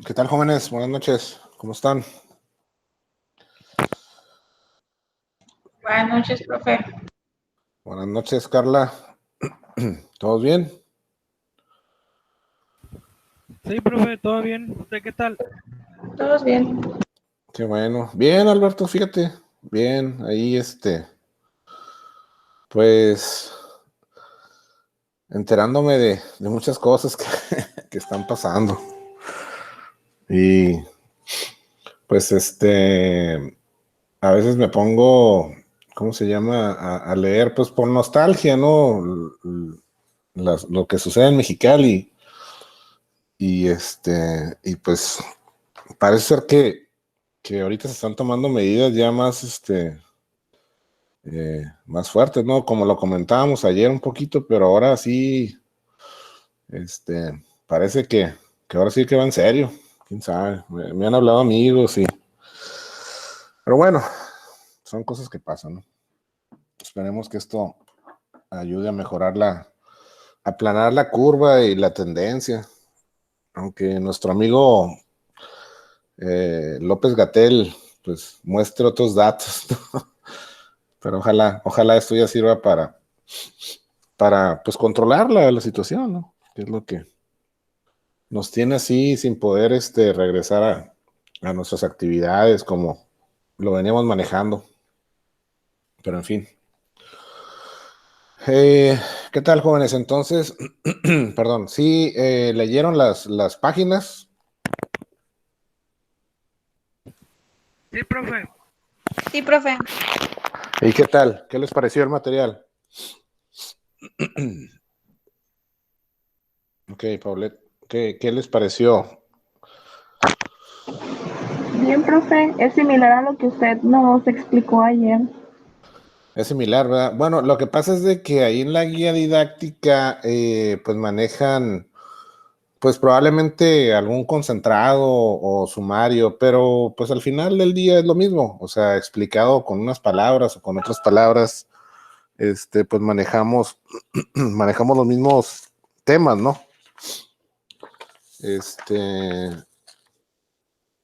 ¿Qué tal, jóvenes? Buenas noches. ¿Cómo están? Buenas noches, profe. Buenas noches, Carla. ¿Todos bien? Sí, profe, todo bien. ¿Usted qué tal? ¿Todos bien? Qué bueno. Bien, Alberto, fíjate. Bien, ahí pues enterándome de muchas cosas que están pasando. Y pues a veces me pongo, ¿cómo se llama? A leer, pues por nostalgia, ¿no? Lo que sucede en Mexicali. Y pues parece ser que ahorita se están tomando medidas ya más, más fuertes, ¿no? Como lo comentábamos ayer un poquito, pero ahora sí, parece que ahora sí que va en serio. Quién sabe, me han hablado amigos pero bueno, son cosas que pasan, ¿no? Esperemos que esto ayude a mejorar aplanar la curva y la tendencia, aunque nuestro amigo López Gatell pues muestre otros datos, ¿no? Pero ojalá esto ya sirva para pues controlar la situación, ¿no? Que es lo que nos tiene así sin poder regresar a nuestras actividades como lo veníamos manejando. Pero en fin. Eh, ¿Qué tal, jóvenes? Entonces, perdón, ¿sí leyeron las páginas? Sí, profe. Sí, profe. ¿Y qué tal? ¿Qué les pareció el material? Ok, Paulette, ¿qué les pareció? Bien, profe, es similar a lo que usted nos explicó ayer. Es similar, ¿verdad? Bueno, lo que pasa es de que ahí en la guía didáctica, pues manejan, pues probablemente algún concentrado o sumario, pero pues al final del día es lo mismo, o sea, explicado con unas palabras o con otras palabras, pues manejamos los mismos temas, ¿no?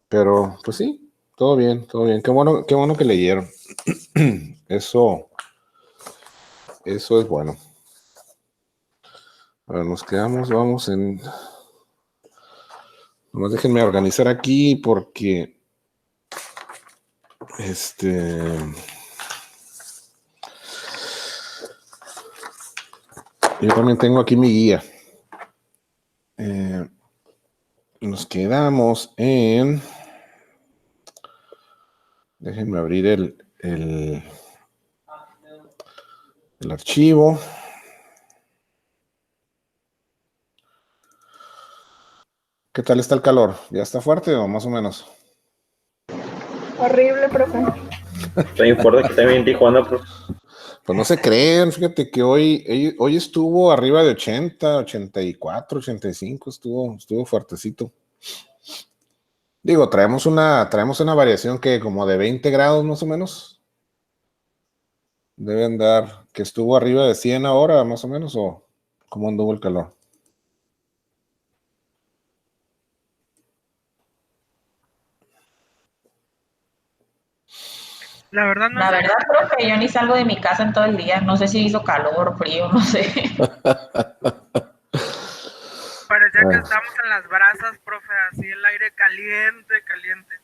Pero pues sí, todo bien, todo bien. Qué bueno que leyeron. Eso es bueno. A ver, nos quedamos, vamos en. Nomás déjenme organizar aquí porque yo también tengo aquí mi guía. Nos quedamos en. Déjenme abrir el archivo. ¿Qué tal está el calor? ¿Ya está fuerte o más o menos? Horrible, profe. Está fuerte que también en Tijuana, pues. Pues no se creen, fíjate que hoy estuvo arriba de 80, 84, 85, estuvo fuertecito. Digo, traemos una variación que como de 20 grados más o menos. Debe andar, que estuvo arriba de 100 ahora más o menos, o cómo anduvo el calor. La verdad no La sé. verdad, profe, yo ni salgo de mi casa en todo el día. No sé si hizo calor, frío, no sé. Parecía que estamos en las brasas, profe, así el aire caliente, caliente.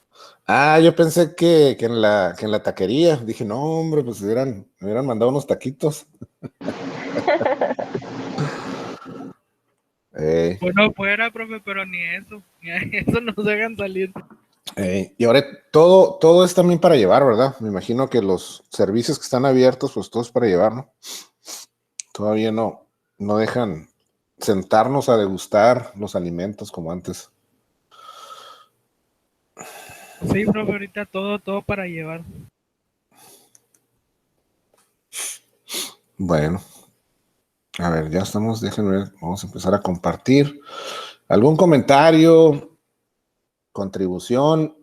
Yo pensé que en la taquería. Dije, no, hombre, pues me hubieran mandado unos taquitos. Bueno, fuera, profe, pero ni eso nos dejan salir. Y ahora todo es también para llevar, ¿verdad? Me imagino que los servicios que están abiertos, pues todo es para llevar, ¿no? Todavía no dejan sentarnos a degustar los alimentos como antes. Sí, profe, ahorita todo para llevar. Bueno, a ver, ya estamos, déjenme ver, vamos a empezar a compartir. ¿Algún comentario, contribución,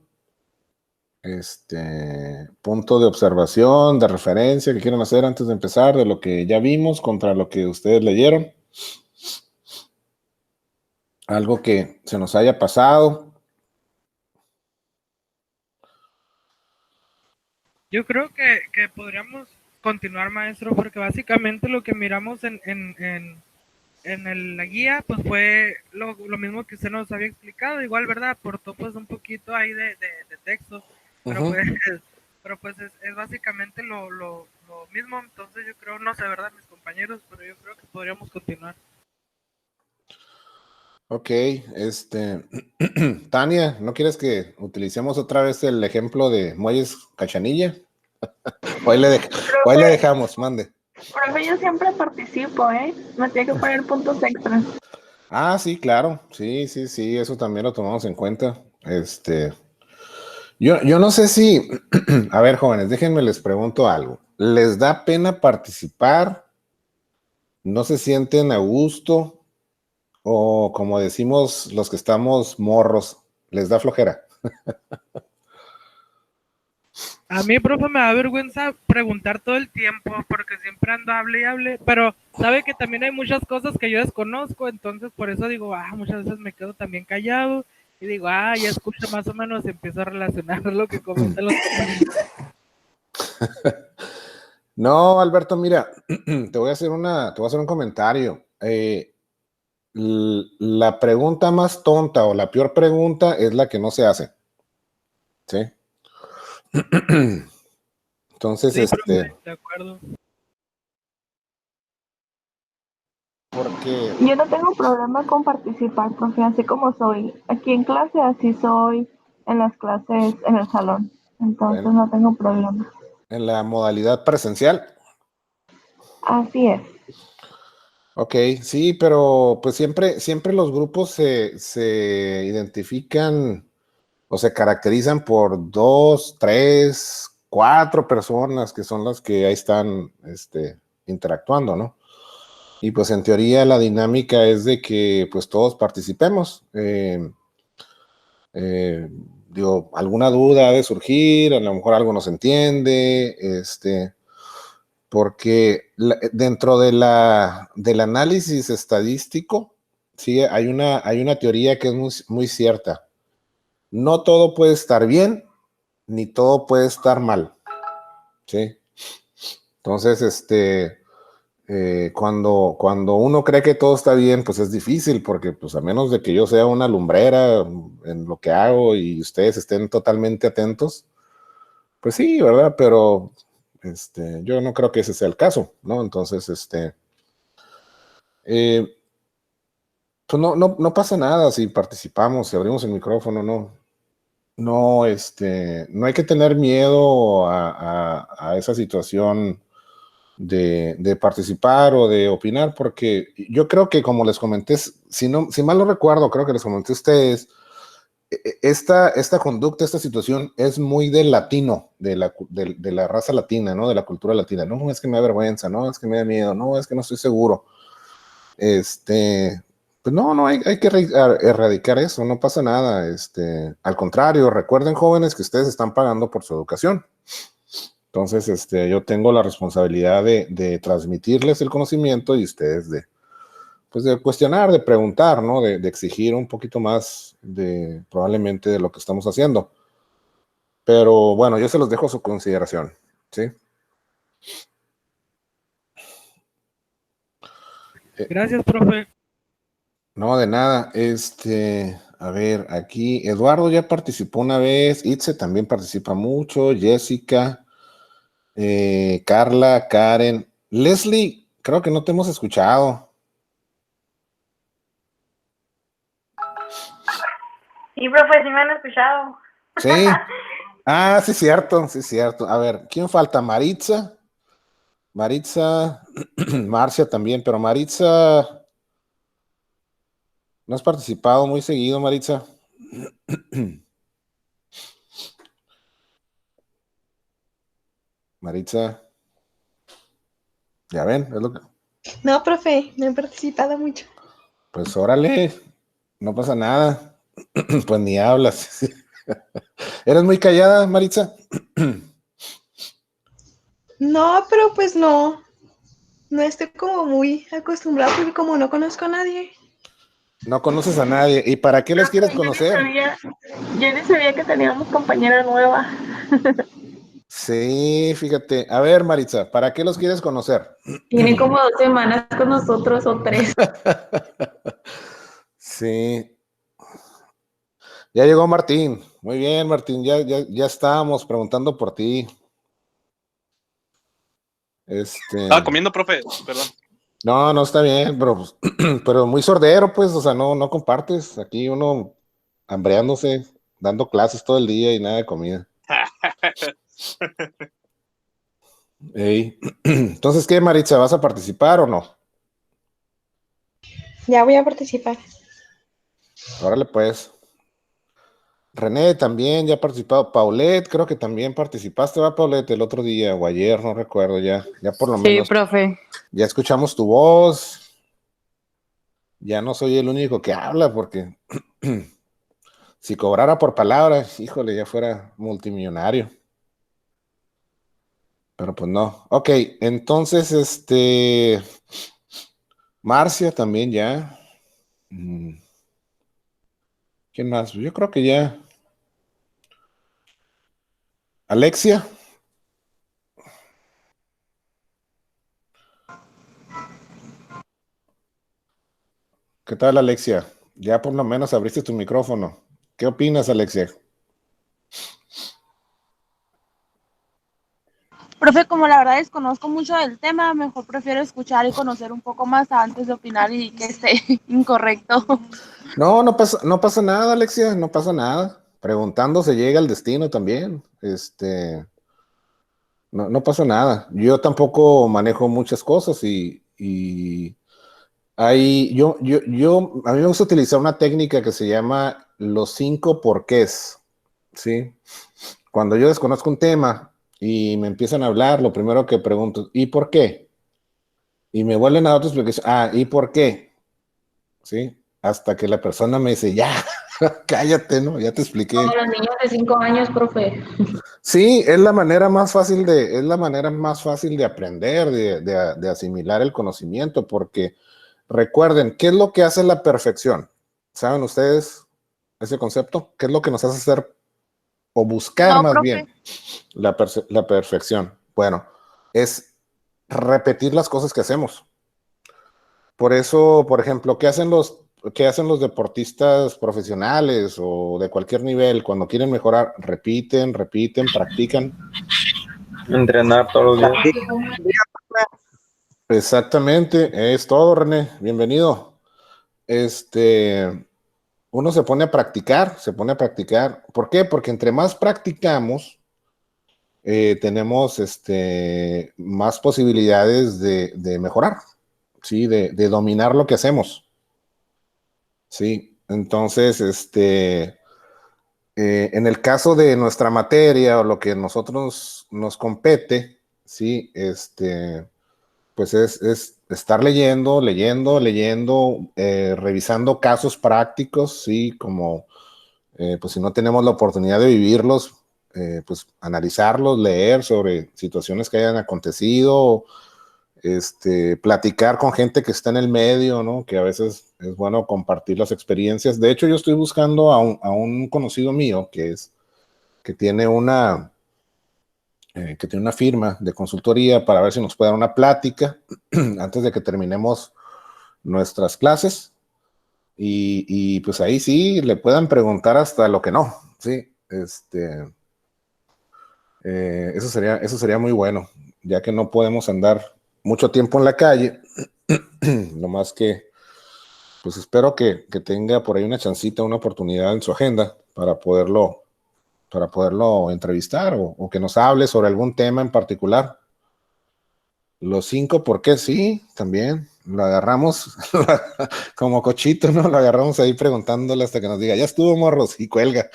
punto de observación, de referencia que quieran hacer antes de empezar, de lo que ya vimos contra lo que ustedes leyeron? Algo que se nos haya pasado. Yo creo que podríamos continuar, maestro, porque básicamente lo que miramos la guía, pues fue lo mismo que usted nos había explicado, igual, ¿verdad? Aportó pues un poquito ahí de texto, pero Ujú. pues, pero pues es básicamente lo mismo, entonces yo creo, no sé, ¿verdad? Mis compañeros, pero yo creo que podríamos continuar. Ok, Tania, ¿no quieres que utilicemos otra vez el ejemplo de Muelles Cachanilla? O ahí o ahí le Profe, dejamos, mande. profe, yo siempre participo, ¿eh? Me tiene que poner puntos extras. Ah, sí, claro. Sí, sí, sí, eso también lo tomamos en cuenta. Yo no sé si, a ver, jóvenes, déjenme les pregunto algo. ¿Les da pena participar? ¿No se sienten a gusto? O como decimos los que estamos morros, ¿les da flojera? A mí, profe, me da vergüenza preguntar todo el tiempo porque siempre ando hable y hable, pero sabe que también hay muchas cosas que yo desconozco, entonces por eso digo, muchas veces me quedo también callado y digo, ya escucho más o menos y empiezo a relacionar lo que comentan los compañeros. No, Alberto, mira, te voy a hacer un comentario. La pregunta más tonta o la peor pregunta es la que no se hace. ¿Sí? Entonces, Sí, profe, de acuerdo. porque, Yo no tengo problema con participar, profe, así como soy. Aquí en clase, así soy en las clases en el salón. Entonces bueno, no tengo problema. en la modalidad presencial, Así es. ok, sí, pero pues siempre los grupos se identifican o se caracterizan por 2, 3, 4 personas que son las que ahí están interactuando, ¿no? Y pues en teoría la dinámica es de que pues todos participemos. Digo, alguna duda ha de surgir, a lo mejor algo no se entiende, porque dentro del análisis estadístico, sí, hay una teoría que es muy, muy cierta. No todo puede estar bien, ni todo puede estar mal, ¿sí? Entonces, cuando uno cree que todo está bien, pues es difícil, porque pues a menos de que yo sea una lumbrera en lo que hago y ustedes estén totalmente atentos, pues sí, ¿verdad? Pero yo no creo que ese sea el caso, ¿no? Entonces, eh, pues no pasa nada si participamos, si abrimos el micrófono, no hay que tener miedo a esa situación de participar o de opinar, porque yo creo que como les comenté, si mal no recuerdo, creo que les comenté a ustedes, esta conducta, esta situación es muy del latino, de la raza latina, ¿no? De la cultura latina. No, es que me da vergüenza, no, es que me da miedo, no, es que no estoy seguro. Pues no, hay que erradicar eso, no pasa nada. Al contrario, recuerden, jóvenes, que ustedes están pagando por su educación. Entonces, yo tengo la responsabilidad de transmitirles el conocimiento y ustedes pues de cuestionar, de preguntar, ¿no? De exigir un poquito más probablemente de lo que estamos haciendo. Pero bueno, yo se los dejo a su consideración, ¿sí? Gracias, profe. No, de nada. A ver, aquí Eduardo ya participó una vez, Itze también participa mucho, Jessica, Carla, Karen, Leslie, creo que no te hemos escuchado. Sí, profe, sí me han escuchado. Sí. Ah, sí, cierto, sí, cierto. A ver, ¿quién falta? Maritza. Maritza, Marcia también, pero Maritza, ¿no has participado muy seguido, Maritza? Maritza, ya ven, es lo que. No, profe, no he participado mucho. Pues órale, no pasa nada. Pues ni hablas. ¿Eres muy callada, Maritza? No, pero pues no. No estoy como muy acostumbrada porque como no conozco a nadie. No conoces a nadie. ¿Y para qué los quieres Profe, conocer? yo ni sabía que teníamos compañera nueva. Sí, fíjate. A ver, Maritza, ¿para qué los quieres conocer? Tiene como 2 semanas con nosotros o 3. Sí, ya llegó Martín. Muy bien, Martín, ya estábamos preguntando por ti. Estaba comiendo, profe, perdón. No, está bien, pero, pues, pero muy sordero, pues, o sea, no compartes. Aquí uno hambreándose, dando clases todo el día y nada de comida. Ey. Entonces, ¿qué, Maritza? ¿Vas a participar o no? Ya voy a participar. Órale, pues. René también ya ha participado. Paulette, creo que también participaste, ¿va, Paulette? El otro día o ayer, no recuerdo ya. Ya por lo Sí, menos. profe. Ya escuchamos tu voz. Ya no soy el único que habla, porque si cobrara por palabras, híjole, ya fuera multimillonario. Pero pues no. Ok, entonces, Marcia también ya. ¿Quién más? Yo creo que ya. Alexia. ¿Qué tal, Alexia? Ya por lo menos abriste tu micrófono. ¿Qué opinas, Alexia? Profe, como la verdad desconozco mucho del tema, mejor prefiero escuchar y conocer un poco más antes de opinar y que esté incorrecto. No pasa nada, Alexia, no pasa nada. Preguntando se llega al destino también. No pasa nada. Yo tampoco manejo muchas cosas y a mí me gusta utilizar una técnica que se llama los 5 porqués, ¿sí? Cuando yo desconozco un tema y me empiezan a hablar, lo primero que pregunto, ¿y por qué? Y me vuelven a dar otra explicación, ¿y por qué? ¿Sí? Hasta que la persona me dice, ya, cállate, ¿no? Ya te expliqué. Como los niños de 5 años, profe. Sí, es la manera más fácil de aprender, de asimilar el conocimiento, porque recuerden, ¿qué es lo que hace la perfección? ¿Saben ustedes ese concepto? ¿Qué es lo que nos hace hacer o buscar No, más profe. bien la perfección? Bueno, es repetir las cosas que hacemos. Por eso, por ejemplo, qué hacen los deportistas profesionales o de cualquier nivel cuando quieren mejorar? Repiten, practican. Entrenar todos los días. Exactamente, es todo, René. Bienvenido. Uno se pone a practicar, ¿Por qué? Porque entre más practicamos, tenemos más posibilidades de mejorar, ¿sí? De dominar lo que hacemos. Sí, entonces, en el caso de nuestra materia o lo que nosotros nos compete, sí, pues es estar leyendo, revisando casos prácticos, sí, como, pues si no tenemos la oportunidad de vivirlos, pues analizarlos, leer sobre situaciones que hayan acontecido, platicar con gente que está en el medio, ¿no? Que a veces es bueno compartir las experiencias. De hecho, yo estoy buscando a un conocido mío que tiene que tiene una firma de consultoría para ver si nos puede dar una plática antes de que terminemos nuestras clases y pues ahí sí le puedan preguntar hasta lo que no, sí, eso sería muy bueno, ya que no podemos andar mucho tiempo en la calle, nomás que pues espero que tenga por ahí una chancita, una oportunidad en su agenda para poderlo entrevistar o que nos hable sobre algún tema en particular. Los 5, ¿por qué? Sí, también. Lo agarramos como cochito, ¿no? Lo agarramos ahí preguntándole hasta que nos diga, ya estuvo, morros, y cuelga.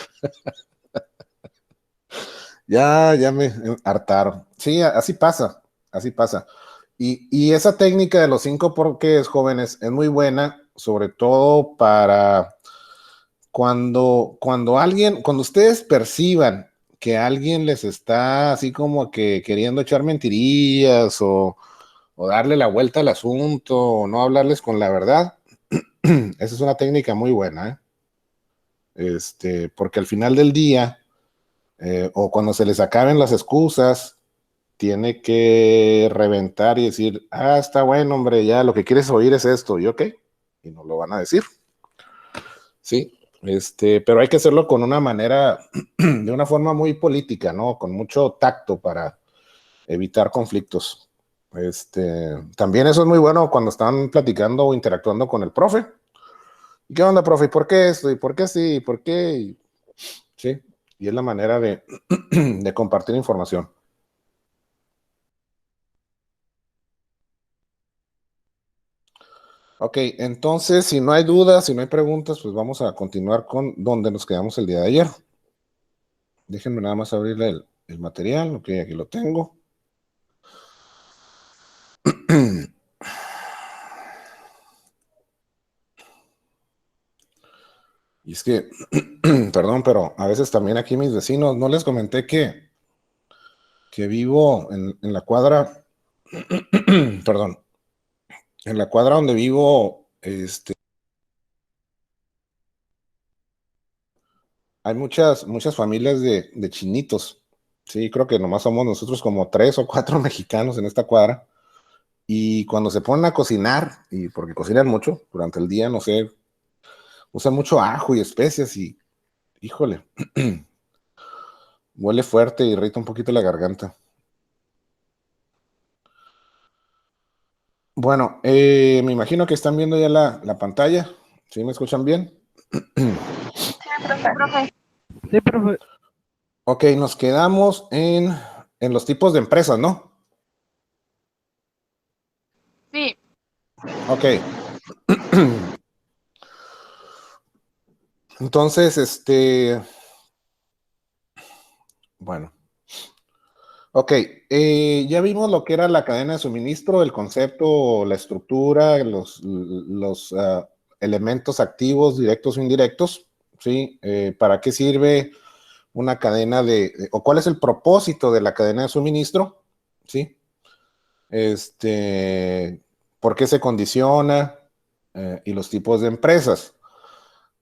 Ya me hartaron. Sí, así pasa, así pasa. Y esa técnica de los 5 porqués, jóvenes, es muy buena, sobre todo para cuando ustedes perciban que alguien les está así como que queriendo echar mentirillas o darle la vuelta al asunto o no hablarles con la verdad, esa es una técnica muy buena, ¿eh? Porque al final del día, o cuando se les acaben las excusas, tiene que reventar y decir, está bueno, hombre, ya lo que quieres oír es esto, y ok, y no lo van a decir. Sí, pero hay que hacerlo con una manera, de una forma muy política, ¿no? Con mucho tacto para evitar conflictos. También eso es muy bueno cuando están platicando o interactuando con el profe. ¿Qué onda, profe? ¿Y por qué esto? ¿Y por qué sí? ¿Y por qué? Sí, y es la manera de, de compartir información. Ok, entonces, si no hay dudas, si no hay preguntas, pues vamos a continuar con donde nos quedamos el día de ayer. Déjenme nada más abrirle el material. Ok, aquí lo tengo. Y es que, perdón, pero a veces también aquí mis vecinos, no les comenté que vivo en la cuadra, perdón, en la cuadra donde vivo, hay muchas familias de chinitos. Sí, creo que nomás somos nosotros como 3 o 4 mexicanos en esta cuadra. Y cuando se ponen a cocinar, y porque cocinan mucho durante el día, no sé, usan mucho ajo y especias y, híjole, huele fuerte y irrita un poquito la garganta. Bueno, me imagino que están viendo ya la pantalla. ¿Sí me escuchan bien? Profe. Sí, profe. Ok, nos quedamos en los tipos de empresas, ¿no? Sí. Ok. Entonces, bueno. Ok, ya vimos lo que era la cadena de suministro, el concepto, la estructura, los elementos activos, directos o indirectos, ¿sí? ¿Para qué sirve una cadena o cuál es el propósito de la cadena de suministro? ¿Sí? ¿Por qué se condiciona? Y los tipos de empresas.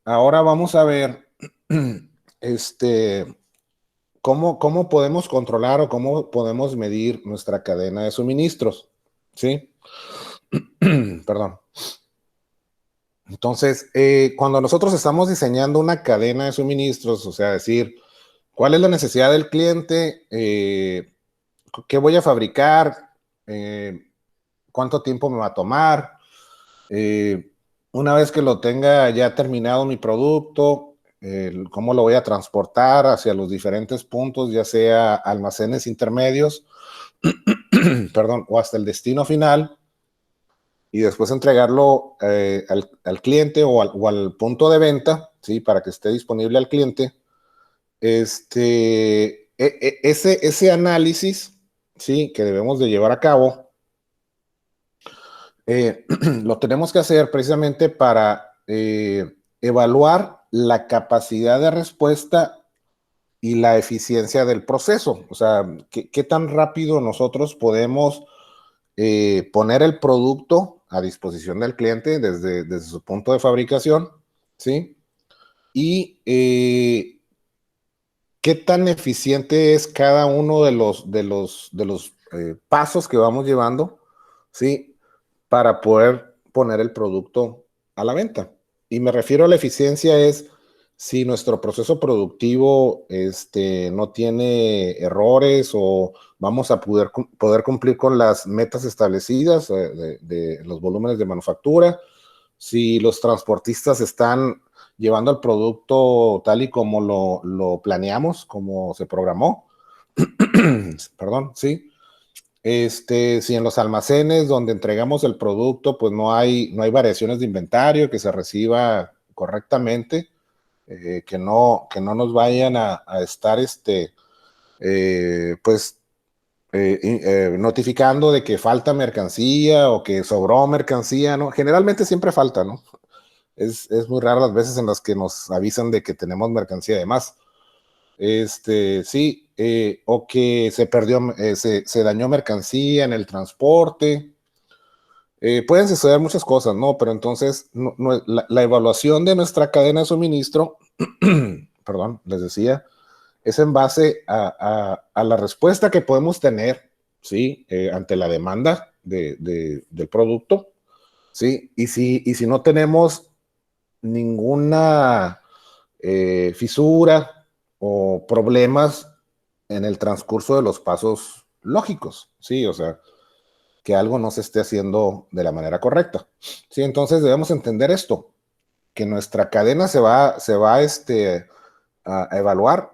Ahora vamos a ver, ¿cómo podemos controlar o cómo podemos medir nuestra cadena de suministros? ¿Sí? Perdón. Entonces, cuando nosotros estamos diseñando una cadena de suministros, o sea, decir, ¿cuál es la necesidad del cliente? ¿Qué voy a fabricar? ¿Cuánto tiempo me va a tomar? Una vez que lo tenga ya terminado mi producto, cómo lo voy a transportar hacia los diferentes puntos, ya sea almacenes intermedios, perdón, o hasta el destino final, y después entregarlo al cliente o al punto de venta, ¿sí? Para que esté disponible al cliente. Ese análisis, ¿sí? Que debemos de llevar a cabo, lo tenemos que hacer precisamente para evaluar la capacidad de respuesta y la eficiencia del proceso. O sea, qué tan rápido nosotros podemos poner el producto a disposición del cliente desde su punto de fabricación, ¿sí? Y qué tan eficiente es cada uno de los pasos que vamos llevando, ¿sí? Para poder poner el producto a la venta. Y me refiero a la eficiencia es si nuestro proceso productivo no tiene errores o vamos a poder cumplir con las metas establecidas de los volúmenes de manufactura, si los transportistas están llevando el producto tal y como lo planeamos, como se programó. Perdón, sí. Si en los almacenes donde entregamos el producto, pues no hay variaciones de inventario, que se reciba correctamente, que no nos vayan a estar notificando de que falta mercancía o que sobró mercancía, ¿no? Generalmente siempre falta, ¿no? Es muy raro las veces en las que nos avisan de que tenemos mercancía de más. Sí, o que se perdió, se dañó mercancía en el transporte. Pueden suceder muchas cosas, ¿no? Pero entonces la evaluación de nuestra cadena de suministro, perdón, les decía, es en base a la respuesta que podemos tener, ¿sí? Ante la demanda del producto, ¿sí? Y si no tenemos ninguna fisura o problemas en el transcurso de los pasos lógicos, ¿sí? O sea, que algo no se esté haciendo de la manera correcta, ¿sí? Entonces debemos entender esto, que nuestra cadena se va a evaluar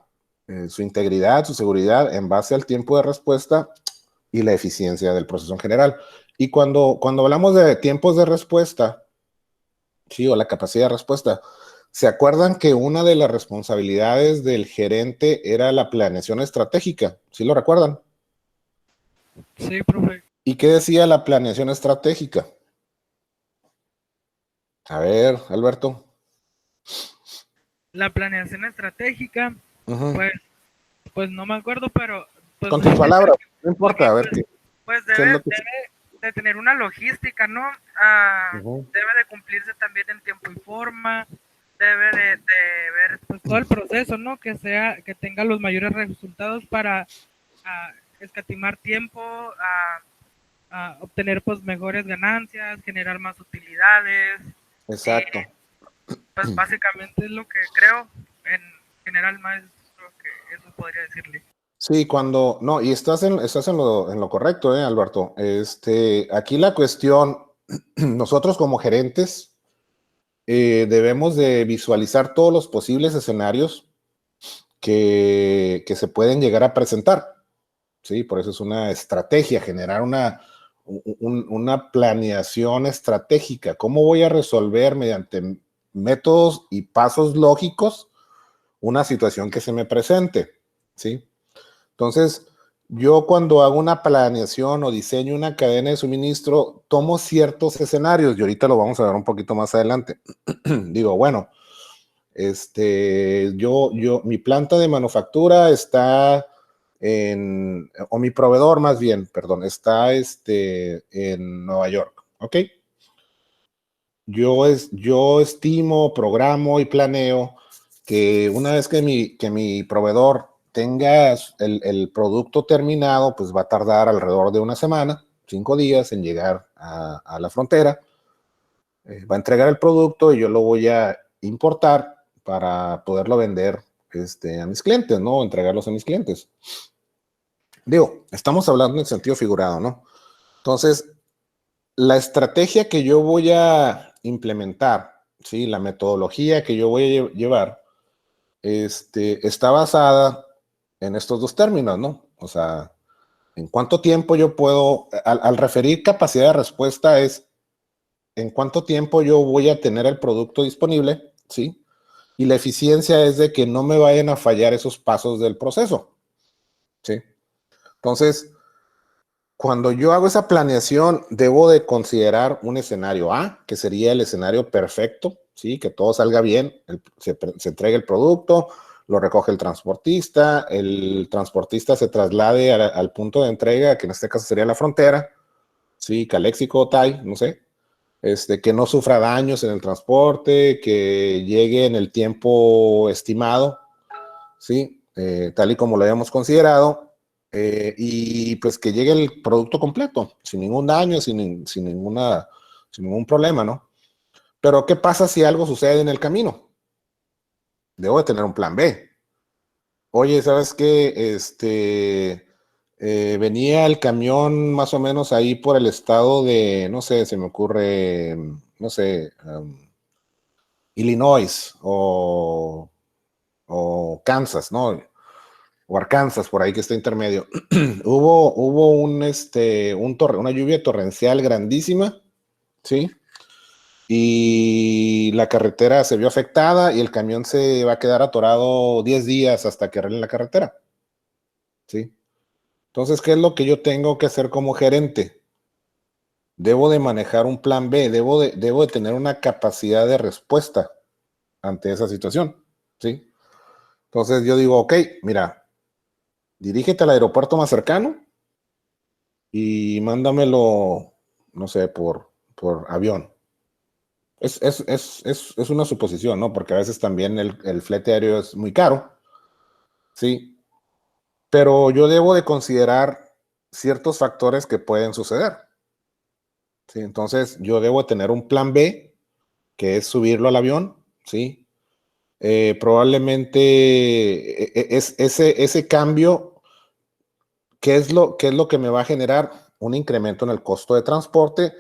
su integridad, su seguridad en base al tiempo de respuesta y la eficiencia del proceso en general. Y cuando hablamos de tiempos de respuesta, sí, o la capacidad de respuesta, ¿se acuerdan que una de las responsabilidades del gerente era la planeación estratégica? ¿Sí lo recuerdan? Sí, profe. ¿Y qué decía la planeación estratégica? A ver, Alberto. La planeación estratégica, Uh-huh. pues no me acuerdo, pero... Pues, con tus palabras, no importa, a ver qué. Pues ¿qué es debe lo que... de tener una logística, ¿no? Uh-huh. Debe de cumplirse también en tiempo y forma, debe de ver pues, todo el proceso, ¿no? Que tenga los mayores resultados para escatimar tiempo, a obtener pues mejores ganancias, generar más utilidades. Exacto. Pues básicamente es lo que creo, en general, más lo que eso podría decirle. Sí, y estás en lo correcto, Alberto. Aquí la cuestión, nosotros como gerentes debemos de visualizar todos los posibles escenarios que se pueden llegar a presentar. Sí, por eso es una estrategia, generar una planeación estratégica. ¿Cómo voy a resolver mediante métodos y pasos lógicos una situación que se me presente? ¿Sí? Entonces, yo cuando hago una planeación o diseño una cadena de suministro, tomo ciertos escenarios, y ahorita lo vamos a ver un poquito más adelante. Digo, bueno, mi planta de manufactura está o mi proveedor más bien, perdón, está en Nueva York, ¿ok? Yo estimo, programo y planeo que una vez que mi proveedor tenga el producto terminado, pues va a tardar alrededor de una semana, 5 días en llegar a la frontera. Va a entregar el producto y yo lo voy a importar para poderlo vender a mis clientes, ¿no? Entregarlos a mis clientes. Digo, estamos hablando en sentido figurado, ¿no? Entonces, la estrategia que yo voy a implementar, ¿sí? La metodología que yo voy a llevar, está basada en estos dos términos, ¿no? O sea, en cuánto tiempo yo puedo, al referir capacidad de respuesta es en cuánto tiempo yo voy a tener el producto disponible, ¿sí? Y la eficiencia es de que no me vayan a fallar esos pasos del proceso, ¿sí? Entonces, cuando yo hago esa planeación, debo de considerar un escenario A, que sería el escenario perfecto, ¿sí? Que todo salga bien, se entregue el producto, lo recoge el transportista se traslade al punto de entrega, que en este caso sería la frontera, ¿sí? Calexico, Tai, no sé. Que no sufra daños en el transporte, que llegue en el tiempo estimado, ¿sí? Tal y como lo habíamos considerado. Y pues que llegue el producto completo, sin ningún daño, sin ningún problema, ¿no? Pero ¿qué pasa si algo sucede en el camino? Debo de tener un plan B. Oye, ¿sabes qué? Venía el camión más o menos ahí por el estado de, no sé, se me ocurre, no sé, Illinois o Kansas, ¿no? O Arkansas, por ahí que está intermedio. hubo una lluvia torrencial grandísima, ¿sí? Y la carretera se vio afectada y el camión se va a quedar atorado 10 días hasta que arreglen la carretera, ¿sí? Entonces, ¿qué es lo que yo tengo que hacer como gerente? Debo de manejar un plan B, debo de tener una capacidad de respuesta ante esa situación, ¿sí? Entonces yo digo, ok, mira, dirígete al aeropuerto más cercano y mándamelo, no sé, por avión. Es una suposición, ¿no? Porque a veces también el flete aéreo es muy caro, ¿sí? Pero yo debo de considerar ciertos factores que pueden suceder, ¿sí? Entonces, yo debo tener un plan B, que es subirlo al avión, ¿sí? Probablemente ese cambio, ¿qué es lo que me va a generar? Un incremento en el costo de transporte,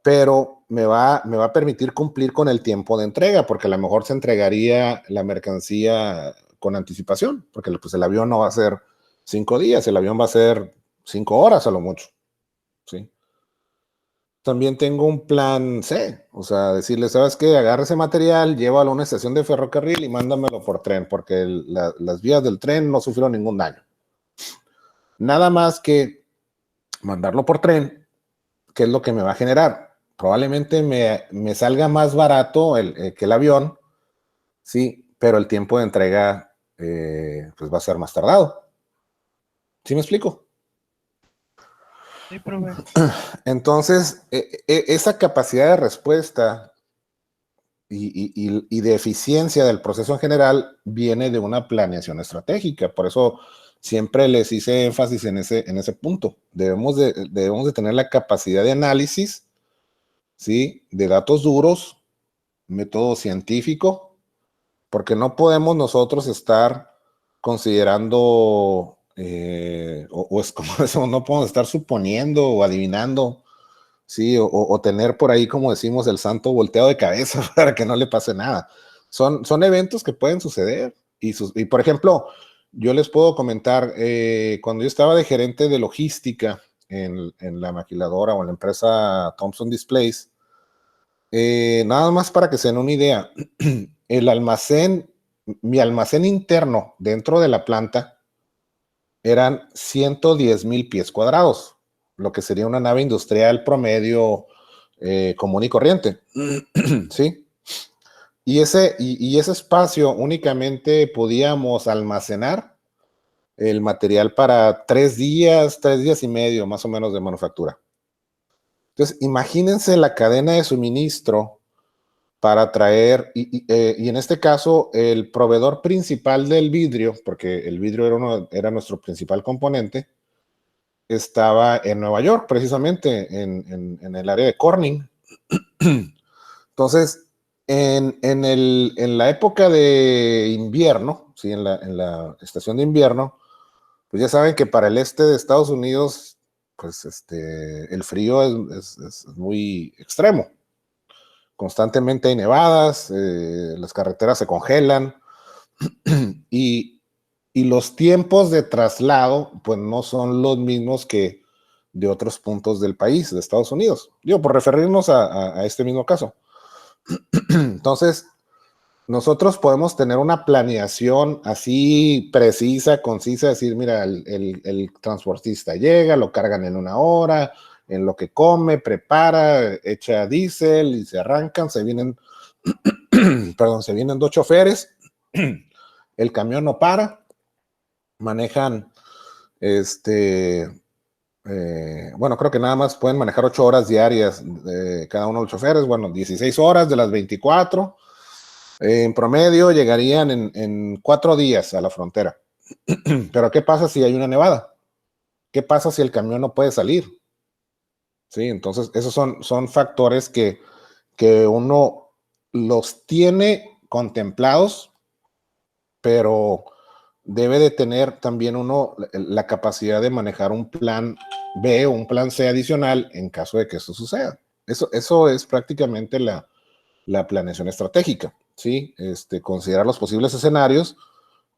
pero me va a permitir cumplir con el tiempo de entrega, porque a lo mejor se entregaría la mercancía con anticipación, porque pues el avión no va a ser 5 días, el avión va a ser 5 horas a lo mucho, ¿sí? También tengo un plan C, o sea, decirle, ¿sabes qué? Agarra ese material, llévalo a una estación de ferrocarril y mándamelo por tren, porque las vías del tren no sufrieron ningún daño. Nada más que mandarlo por tren, ¿qué es lo que me va a generar? Probablemente me salga más barato que el avión, sí, pero el tiempo de entrega pues va a ser más tardado. ¿Sí me explico? Sí, profe. Entonces, esa capacidad de respuesta y de eficiencia del proceso en general viene de una planeación estratégica. Por eso siempre les hice énfasis en ese punto. Debemos de tener la capacidad de análisis, ¿sí? De datos duros, método científico, porque no podemos nosotros estar considerando o es como eso, no podemos estar suponiendo o adivinando, sí, o tener por ahí, como decimos, el santo volteado de cabeza para que no le pase nada. Son eventos que pueden suceder y por ejemplo, yo les puedo comentar, cuando yo estaba de gerente de logística en la maquiladora o en la empresa Thompson Displays, nada más para que se den una idea, mi almacén interno dentro de la planta eran 110,000 pies cuadrados, lo que sería una nave industrial promedio común y corriente, ¿sí? Y ese espacio únicamente podíamos almacenar el material para 3 días y medio más o menos de manufactura. Entonces, imagínense la cadena de suministro para traer, y en este caso, el proveedor principal del vidrio, porque el vidrio era nuestro principal componente, estaba en Nueva York, precisamente, en el área de Corning. Entonces, en la época de invierno, ¿sí? en la estación de invierno, pues ya saben que para el este de Estados Unidos, pues el frío es muy extremo. Constantemente hay nevadas, las carreteras se congelan y los tiempos de traslado pues no son los mismos que de otros puntos del país, de Estados Unidos. Digo, por referirnos a este mismo caso. Entonces, nosotros podemos tener una planeación así precisa, concisa, decir, mira, el transportista llega, lo cargan en 1 hora, en lo que come, prepara, echa diésel y se arrancan, se vienen 2 choferes, el camión no para, manejan, bueno, creo que nada más pueden manejar 8 horas diarias cada uno de los choferes, bueno, 16 horas de las 24, en promedio llegarían en 4 días a la frontera. Pero ¿qué pasa si hay una nevada? ¿Qué pasa si el camión no puede salir? Sí, entonces esos son factores que uno los tiene contemplados, pero debe de tener también uno la capacidad de manejar un plan B o un plan C adicional en caso de que eso suceda. Eso es prácticamente la planeación estratégica, ¿sí? Considerar los posibles escenarios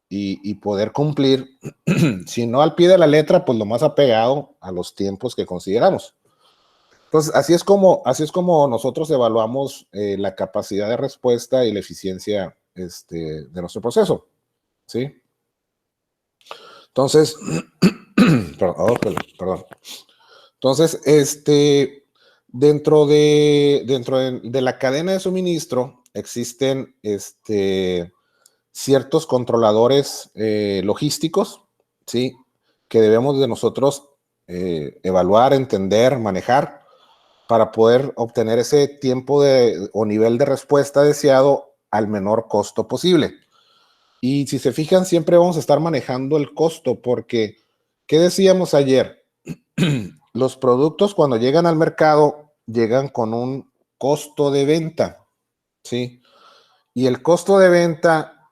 y poder cumplir, si no al pie de la letra, pues lo más apegado a los tiempos que consideramos. Entonces, así es como nosotros evaluamos la capacidad de respuesta y la eficiencia de nuestro proceso, ¿sí? Entonces, perdón. Entonces, dentro de la cadena de suministro existen ciertos controladores logísticos, ¿sí? Que debemos de nosotros evaluar, entender, manejar para poder obtener ese tiempo o nivel de respuesta deseado al menor costo posible. Y si se fijan, siempre vamos a estar manejando el costo, porque, ¿qué decíamos ayer? Los productos cuando llegan al mercado llegan con un costo de venta, ¿sí? Y el costo de venta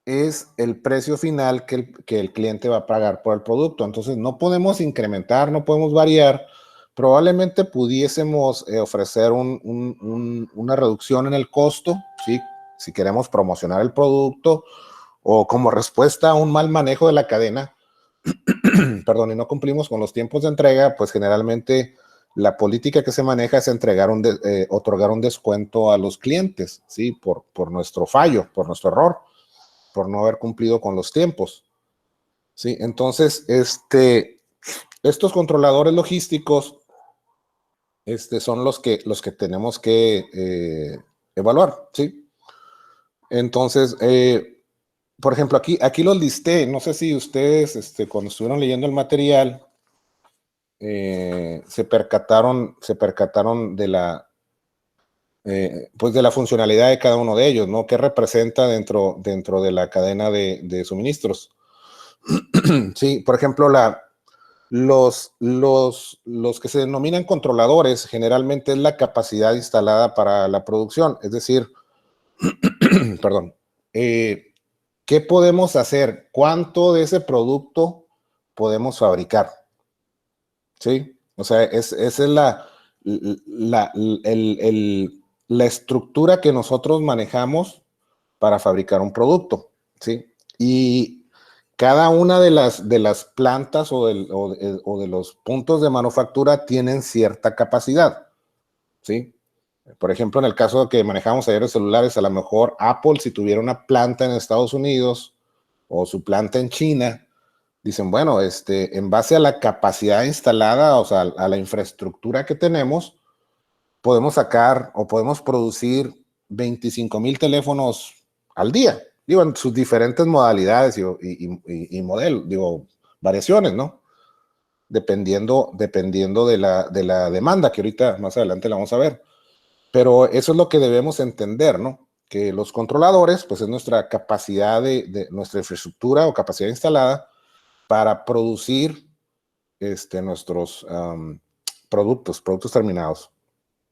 es el precio final que el cliente va a pagar por el producto. Entonces, no podemos incrementar, no podemos variar. Probablemente pudiésemos ofrecer una reducción en el costo, ¿sí? Si queremos promocionar el producto o como respuesta a un mal manejo de la cadena, perdón, y no cumplimos con los tiempos de entrega, pues generalmente la política que se maneja es otorgar un descuento a los clientes, ¿sí? Por nuestro fallo, por nuestro error, por no haber cumplido con los tiempos, ¿sí? Entonces, estos controladores logísticos son los que tenemos que evaluar, ¿sí? Entonces, por ejemplo, aquí los listé. No sé si ustedes, cuando estuvieron leyendo el material, se percataron pues de la funcionalidad de cada uno de ellos, ¿no? ¿Qué representa dentro de la cadena de suministros? Sí, por ejemplo, los que se denominan controladores generalmente es la capacidad instalada para la producción, es decir, perdón, ¿qué podemos hacer? ¿Cuánto de ese producto podemos fabricar? ¿Sí? O sea, esa es la estructura que nosotros manejamos para fabricar un producto, ¿sí? Y cada una de las plantas o de los puntos de manufactura tienen cierta capacidad, ¿sí? Por ejemplo, en el caso que manejamos ayer de celulares, a lo mejor Apple, si tuviera una planta en Estados Unidos o su planta en China, dicen, bueno, en base a la capacidad instalada, o sea, a la infraestructura que tenemos, podemos sacar o podemos producir 25,000 teléfonos al día, digo, en sus diferentes modalidades y modelos, digo, variaciones, ¿no? Dependiendo de la demanda, que ahorita más adelante la vamos a ver. Pero eso es lo que debemos entender, ¿no? Que los controladores, pues es nuestra capacidad de nuestra infraestructura o capacidad instalada para producir nuestros productos terminados,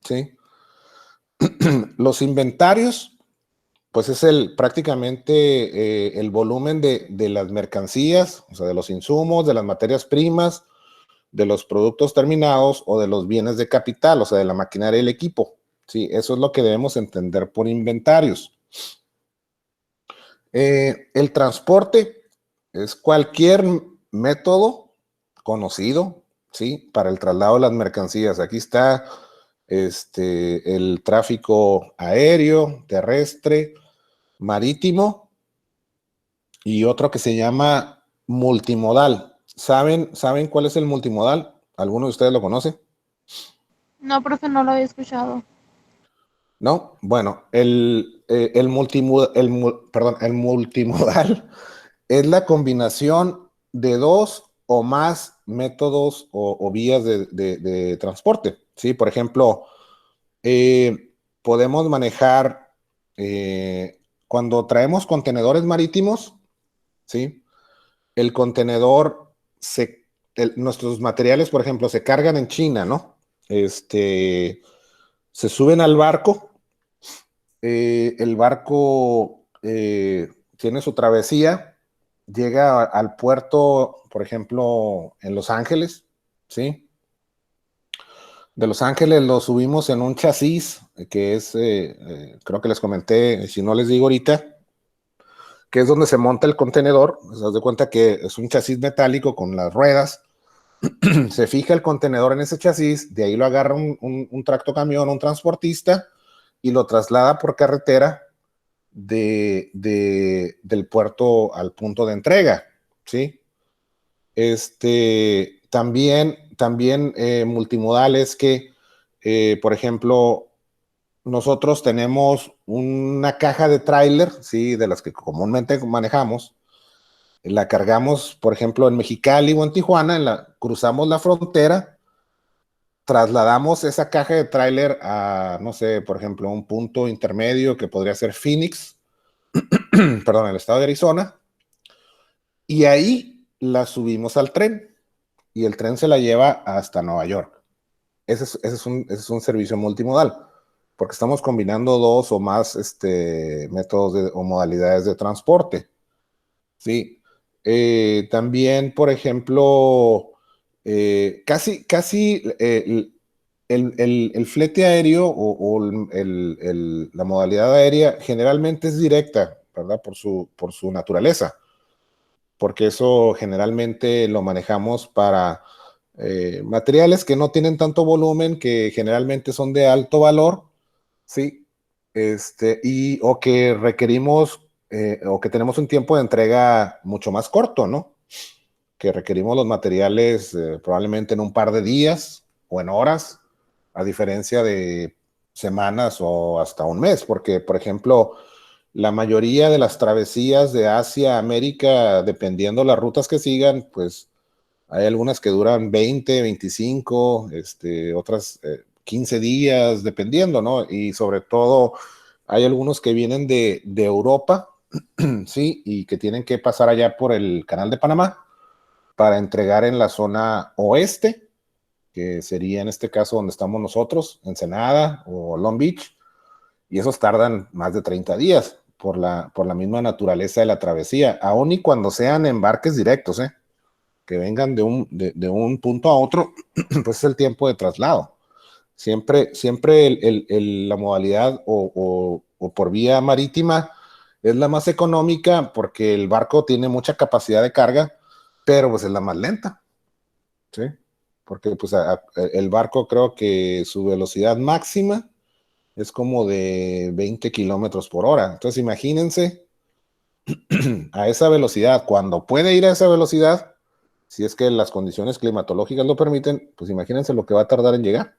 ¿sí? Los inventarios, pues es prácticamente el volumen de las mercancías, o sea, de los insumos, de las materias primas, de los productos terminados o de los bienes de capital, o sea, de la maquinaria y el equipo. Sí, eso es lo que debemos entender por inventarios. El transporte es cualquier método conocido, ¿sí? Para el traslado de las mercancías. Aquí está el tráfico aéreo, terrestre, marítimo y otro que se llama multimodal. ¿Saben cuál es el multimodal? ¿Alguno de ustedes lo conoce? No, profe, no lo había escuchado. ¿No? Bueno, el multimodal es la combinación de dos o más métodos o vías de transporte, ¿sí? Por ejemplo, podemos manejar, cuando traemos contenedores marítimos, ¿sí? El contenedor, nuestros materiales, por ejemplo, se cargan en China, ¿no? Se suben al barco, el barco tiene su travesía, llega al puerto, por ejemplo, en Los Ángeles, ¿sí? De Los Ángeles lo subimos en un chasis, que es, creo que les comenté, si no les digo ahorita, que es donde se monta el contenedor. Se das de cuenta que es un chasis metálico con las ruedas. Se fija el contenedor en ese chasis, de ahí lo agarra un tractocamión, un transportista, y lo traslada por carretera del puerto al punto de entrega, ¿sí? También multimodal es que, por ejemplo, nosotros tenemos una caja de tráiler, ¿sí? De las que comúnmente manejamos, la cargamos, por ejemplo, en Mexicali o en Tijuana, cruzamos la frontera, trasladamos esa caja de tráiler a, no sé, por ejemplo, un punto intermedio que podría ser Phoenix, perdón, el estado de Arizona, y ahí la subimos al tren, y el tren se la lleva hasta Nueva York. Ese es un servicio multimodal, porque estamos combinando dos o más métodos o modalidades de transporte. Sí. También, por ejemplo, casi el flete aéreo o la modalidad aérea generalmente es directa, ¿verdad? Por su naturaleza, porque eso generalmente lo manejamos para materiales que no tienen tanto volumen, que generalmente son de alto valor, ¿sí? O que requerimos, o que tenemos un tiempo de entrega mucho más corto, ¿no? Que requerimos los materiales probablemente en un par de días o en horas, a diferencia de semanas o hasta un mes, porque, por ejemplo, la mayoría de las travesías de Asia a América, dependiendo las rutas que sigan, pues hay algunas que duran 20, 25, otras 15 días, dependiendo, ¿no? Y sobre todo hay algunos que vienen de Europa, ¿sí? Y que tienen que pasar allá por el Canal de Panamá para entregar en la zona oeste, que sería en este caso donde estamos nosotros, Ensenada o Long Beach, y esos tardan más de 30 días por la misma naturaleza de la travesía, aun y cuando sean embarques directos, que vengan de un punto a otro, pues es el tiempo de traslado. Siempre la modalidad o por vía marítima es la más económica porque el barco tiene mucha capacidad de carga, pero pues es la más lenta, ¿sí? Porque pues el barco, creo que su velocidad máxima es como de 20 kilómetros por hora. Entonces imagínense a esa velocidad, cuando puede ir a esa velocidad, si es que las condiciones climatológicas lo permiten, pues imagínense lo que va a tardar en llegar.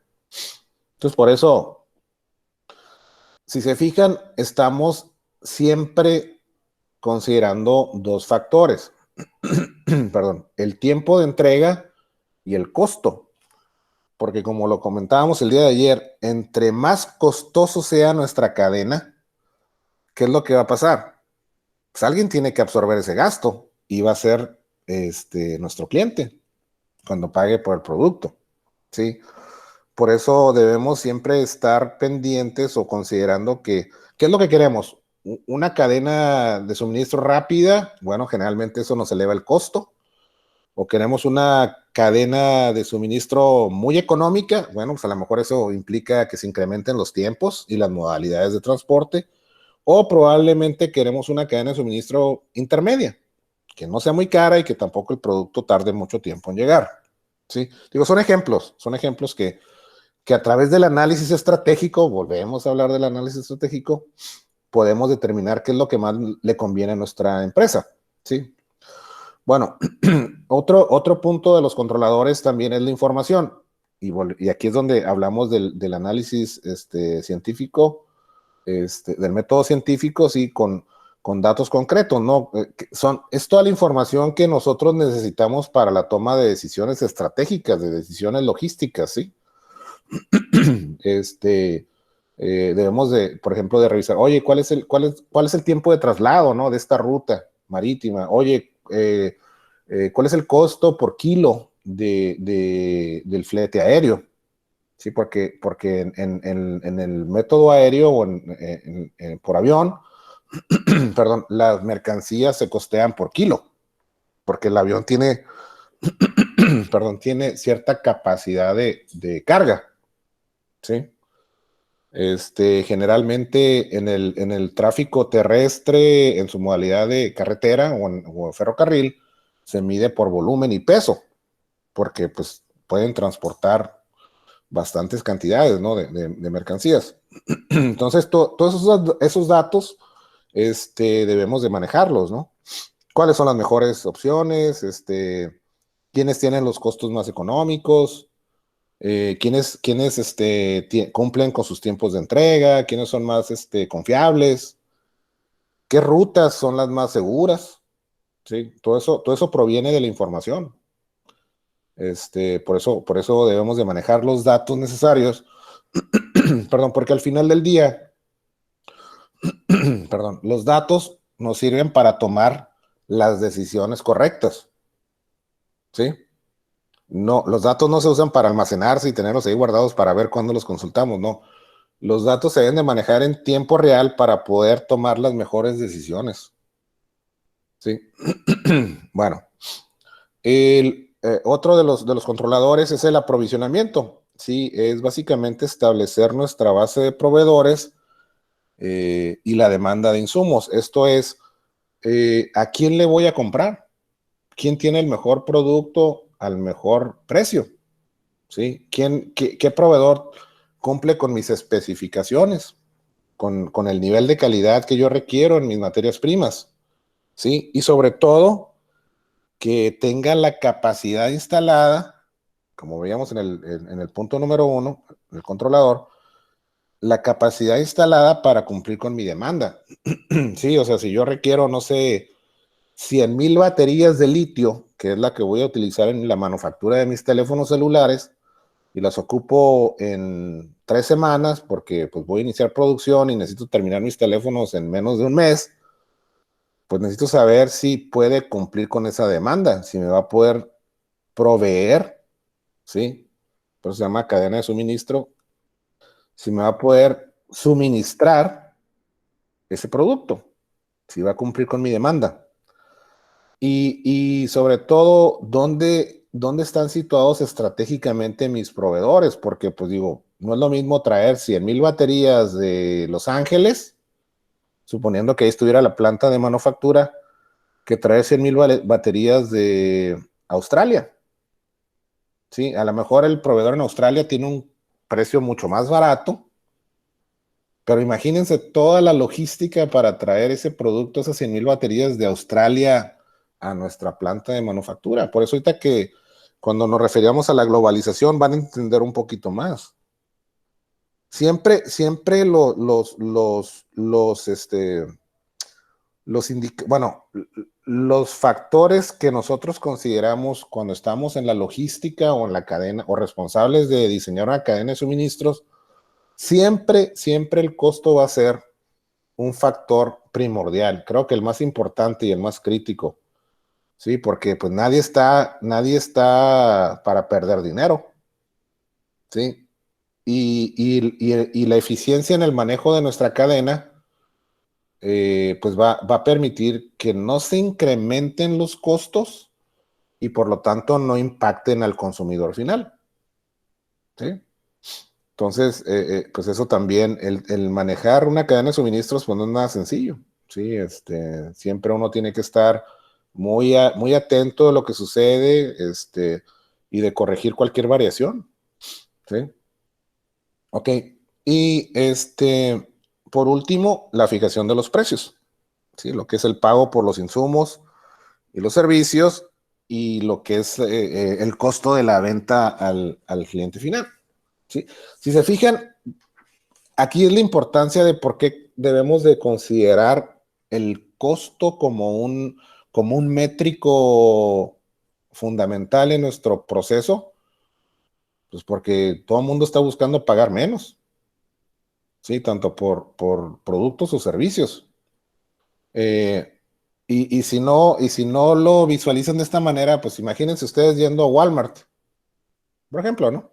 Entonces, por eso, si se fijan, estamos siempre considerando dos factores. Perdón, el tiempo de entrega y el costo. Porque como lo comentábamos el día de ayer, entre más costoso sea nuestra cadena, ¿qué es lo que va a pasar? Pues alguien tiene que absorber ese gasto y va a ser nuestro cliente cuando pague por el producto, ¿sí? Por eso debemos siempre estar pendientes o considerando ¿qué es lo que queremos? Una cadena de suministro rápida, bueno, generalmente eso nos eleva el costo. O queremos una cadena de suministro muy económica, bueno, pues a lo mejor eso implica que se incrementen los tiempos y las modalidades de transporte. O probablemente queremos una cadena de suministro intermedia, que no sea muy cara y que tampoco el producto tarde mucho tiempo en llegar, ¿sí? Digo, son ejemplos que a través del análisis estratégico, volvemos a hablar del análisis estratégico, podemos determinar qué es lo que más le conviene a nuestra empresa, ¿sí? Bueno, otro punto de los controladores también es la información, y aquí es donde hablamos del análisis científico, del método científico, sí, con datos concretos, ¿no? Es toda la información que nosotros necesitamos para la toma de decisiones estratégicas, de decisiones logísticas, ¿sí? Debemos de, por ejemplo, de revisar, oye, ¿cuál es el tiempo de traslado, ¿no? De esta ruta marítima? Oye, ¿cuál es el costo por kilo del flete aéreo? Sí, porque en el método aéreo o por avión, perdón, las mercancías se costean por kilo, porque el avión tiene, perdón, tiene cierta capacidad de carga, ¿sí? Generalmente en el tráfico terrestre, en su modalidad de carretera o en ferrocarril, se mide por volumen y peso, porque pues pueden transportar bastantes cantidades, ¿no? de mercancías. Entonces, todos esos datos debemos de manejarlos, ¿no? ¿Cuáles son las mejores opciones? ¿Quiénes tienen los costos más económicos? ¿Quiénes cumplen con sus tiempos de entrega? ¿Quiénes son más confiables? ¿Qué rutas son las más seguras? ¿Sí? Todo eso proviene de la información. Por eso debemos de manejar los datos necesarios, perdón, porque al final del día, perdón, los datos nos sirven para tomar las decisiones correctas. ¿Sí? No, los datos no se usan para almacenarse y tenerlos ahí guardados para ver cuándo los consultamos, no. Los datos se deben de manejar en tiempo real para poder tomar las mejores decisiones. ¿Sí? Bueno, otro de los controladores es el aprovisionamiento. Sí, es básicamente establecer nuestra base de proveedores y la demanda de insumos. Esto es, ¿a quién le voy a comprar? ¿Quién tiene el mejor producto al mejor precio? ¿Sí? ¿Qué proveedor cumple con mis especificaciones? Con el nivel de calidad que yo requiero en mis materias primas. ¿Sí? Y sobre todo, que tenga la capacidad instalada, como veíamos en el punto número 1, el controlador, la capacidad instalada para cumplir con mi demanda. Sí, o sea, si yo requiero, no sé, 100,000 baterías de litio, que es la que voy a utilizar en la manufactura de mis teléfonos celulares, y las ocupo en 3 semanas, porque pues voy a iniciar producción y necesito terminar mis teléfonos en menos de un mes, pues necesito saber si puede cumplir con esa demanda, si me va a poder proveer, ¿sí? Por eso se llama cadena de suministro, si me va a poder suministrar ese producto, si va a cumplir con mi demanda. Y sobre todo, ¿dónde están situados estratégicamente mis proveedores? Porque, pues digo, no es lo mismo traer 100,000 baterías de Los Ángeles, suponiendo que ahí estuviera la planta de manufactura, que traer 100,000 baterías de Australia. Sí, a lo mejor el proveedor en Australia tiene un precio mucho más barato, pero imagínense toda la logística para traer ese producto, esas 100,000 baterías de Australia a nuestra planta de manufactura. Por eso ahorita que cuando nos referíamos a la globalización van a entender un poquito más. Siempre los factores que nosotros consideramos cuando estamos en la logística o en la cadena o responsables de diseñar una cadena de suministros, siempre el costo va a ser un factor primordial. Creo que el más importante y el más crítico. Sí, porque pues nadie está para perder dinero. Sí. Y la eficiencia en el manejo de nuestra cadena pues va a permitir que no se incrementen los costos y por lo tanto no impacten al consumidor final. ¿Sí? Entonces, pues eso también, el manejar una cadena de suministros pues no es nada sencillo. ¿Sí? Siempre uno tiene que estar muy atento a lo que sucede y de corregir cualquier variación. ¿Sí? Ok. Y por último, la fijación de los precios. ¿Sí? Lo que es el pago por los insumos y los servicios y lo que es el costo de la venta al cliente final. ¿Sí? Si se fijan, aquí es la importancia de por qué debemos de considerar el costo como un métrico fundamental en nuestro proceso, pues porque todo el mundo está buscando pagar menos, ¿sí? Tanto por productos o servicios. Y si no lo visualizan de esta manera, pues imagínense ustedes yendo a Walmart, por ejemplo, ¿no?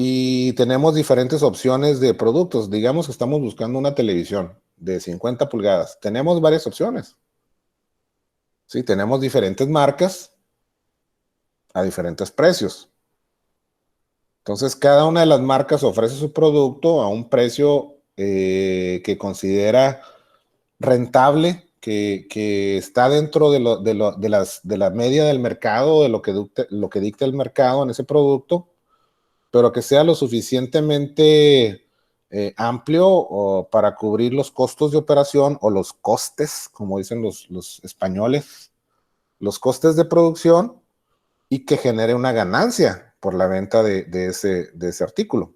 Y tenemos diferentes opciones de productos. Digamos que estamos buscando una televisión de 50 pulgadas. Tenemos varias opciones. Sí, tenemos diferentes marcas a diferentes precios. Entonces, cada una de las marcas ofrece su producto a un precio que considera rentable, que está dentro de la media del mercado, de lo que dicta el mercado en ese producto, pero que sea lo suficientemente amplio para cubrir los costos de operación o los costes, como dicen los españoles, los costes de producción y que genere una ganancia por la venta de ese artículo.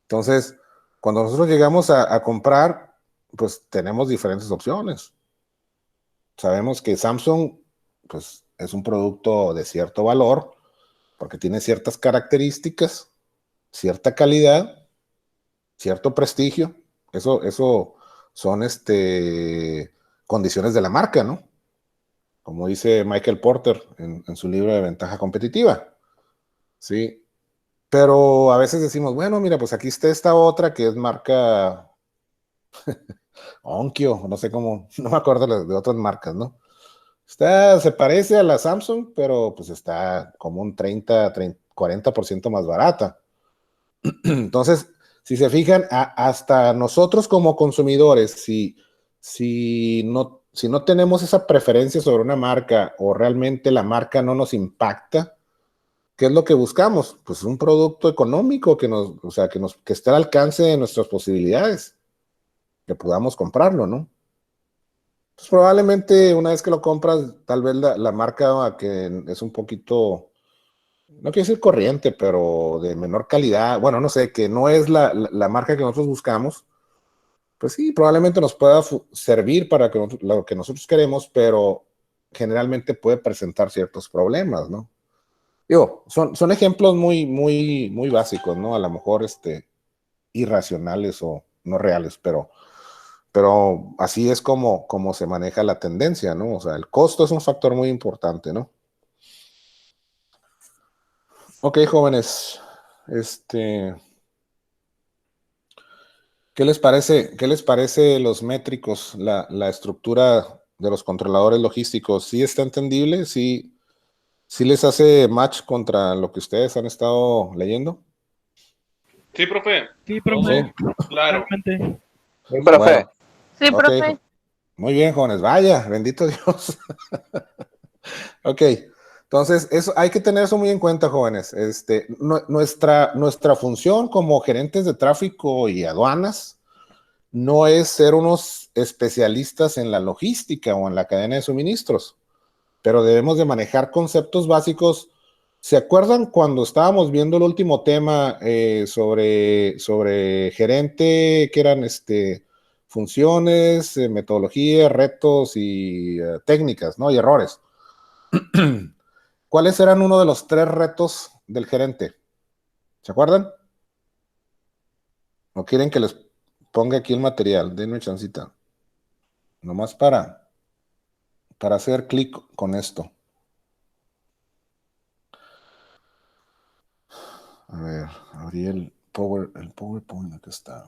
Entonces, cuando nosotros llegamos a comprar, pues tenemos diferentes opciones. Sabemos que Samsung pues, es un producto de cierto valor porque tiene ciertas características, cierta calidad, cierto prestigio. Eso son condiciones de la marca, ¿no? Como dice Michael Porter en su libro de Ventaja Competitiva, ¿sí? Pero a veces decimos, bueno, mira, pues aquí está esta otra que es marca Onkyo, no sé cómo, no me acuerdo de otras marcas, ¿no? Se parece a la Samsung, pero pues está como un 40% más barata. Entonces, si se fijan, hasta nosotros como consumidores, si no tenemos esa preferencia sobre una marca o realmente la marca no nos impacta, ¿qué es lo que buscamos? Pues un producto económico que esté al alcance de nuestras posibilidades, que podamos comprarlo, ¿no? Pues probablemente una vez que lo compras, tal vez la marca que es un poquito, no quiero decir corriente, pero de menor calidad, bueno, no sé, que no es la marca que nosotros buscamos, pues sí, probablemente nos pueda servir para lo que nosotros queremos, pero generalmente puede presentar ciertos problemas, ¿no? Digo, son ejemplos muy, muy, muy básicos, ¿no? A lo mejor irracionales o no reales, pero así es como se maneja la tendencia, ¿no? O sea, el costo es un factor muy importante, ¿no? Ok, jóvenes, ¿qué les parece los métricos, la estructura de los controladores logísticos? ¿Sí está entendible? ¿Sí les hace match contra lo que ustedes han estado leyendo? Sí, profe. Sí, profe. Sí, claro. Totalmente. Sí, profe. Bueno, Sí, ok, profe. muy bien, jóvenes, vaya, bendito Dios. Ok, entonces eso, hay que tener eso muy en cuenta, jóvenes. Nuestra función como gerentes de tráfico y aduanas no es ser unos especialistas en la logística o en la cadena de suministros, pero debemos de manejar conceptos básicos. ¿Se acuerdan cuando estábamos viendo el último tema sobre gerente, que eran funciones, metodología, retos y técnicas, ¿no? Y errores. ¿Cuáles eran uno de los 3 retos del gerente? ¿Se acuerdan? ¿O quieren que les ponga aquí el material? Denme chancita. Nomás para hacer clic con esto. A ver, abrí el PowerPoint, aquí está.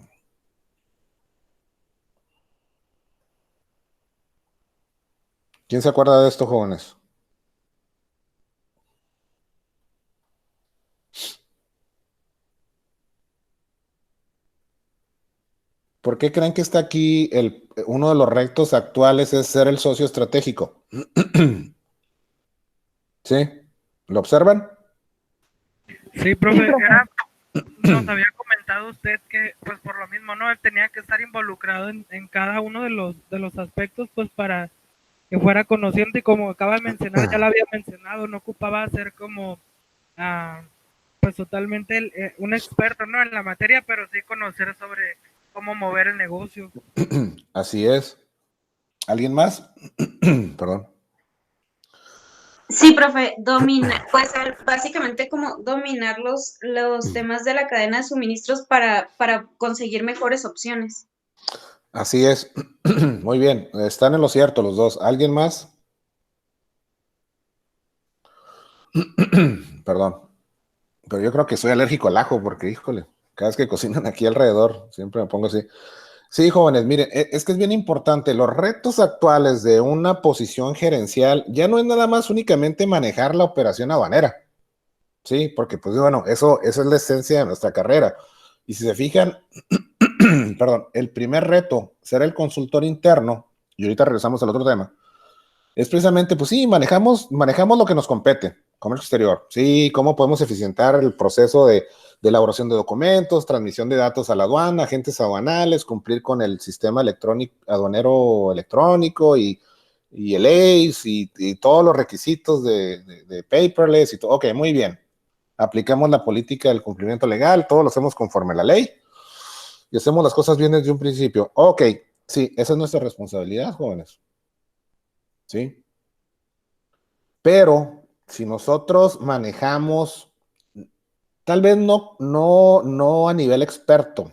¿Quién se acuerda de esto, jóvenes? ¿Por qué creen que está aquí uno de los retos actuales es ser el socio estratégico? ¿Sí? ¿Lo observan? Sí, profe, nos había comentado usted que, pues por lo mismo, ¿no? Él tenía que estar involucrado en cada uno de los aspectos, pues para que fuera conociente y como acaba de mencionar, ya lo había mencionado, no ocupaba ser como, pues totalmente un experto, ¿no? En la materia, pero sí conocer sobre cómo mover el negocio. Así es. ¿Alguien más? Perdón. Sí, profe, pues básicamente como dominar los temas de la cadena de suministros para conseguir mejores opciones. Así es. Muy bien. Están en lo cierto los dos. ¿Alguien más? Perdón. Pero yo creo que soy alérgico al ajo porque, híjole, cada vez que cocinan aquí alrededor, siempre me pongo así. Sí, jóvenes, miren, es que es bien importante. Los retos actuales de una posición gerencial ya no es nada más únicamente manejar la operación aduanera. Sí, porque pues bueno, eso es la esencia de nuestra carrera. Y si se fijan, perdón, el primer reto, ser el consultor interno, y ahorita regresamos al otro tema, es precisamente, pues sí, manejamos lo que nos compete, comercio exterior, sí, cómo podemos eficientar el proceso de elaboración de documentos, transmisión de datos a la aduana, agentes aduanales, cumplir con el sistema aduanero electrónico y el ACE y todos los requisitos de paperless y todo. Ok, muy bien. Aplicamos la política del cumplimiento legal, todo lo hacemos conforme a la ley y hacemos las cosas bien desde un principio. Ok, sí, esa es nuestra responsabilidad, jóvenes. ¿Sí? Pero si nosotros manejamos, tal vez no a nivel experto,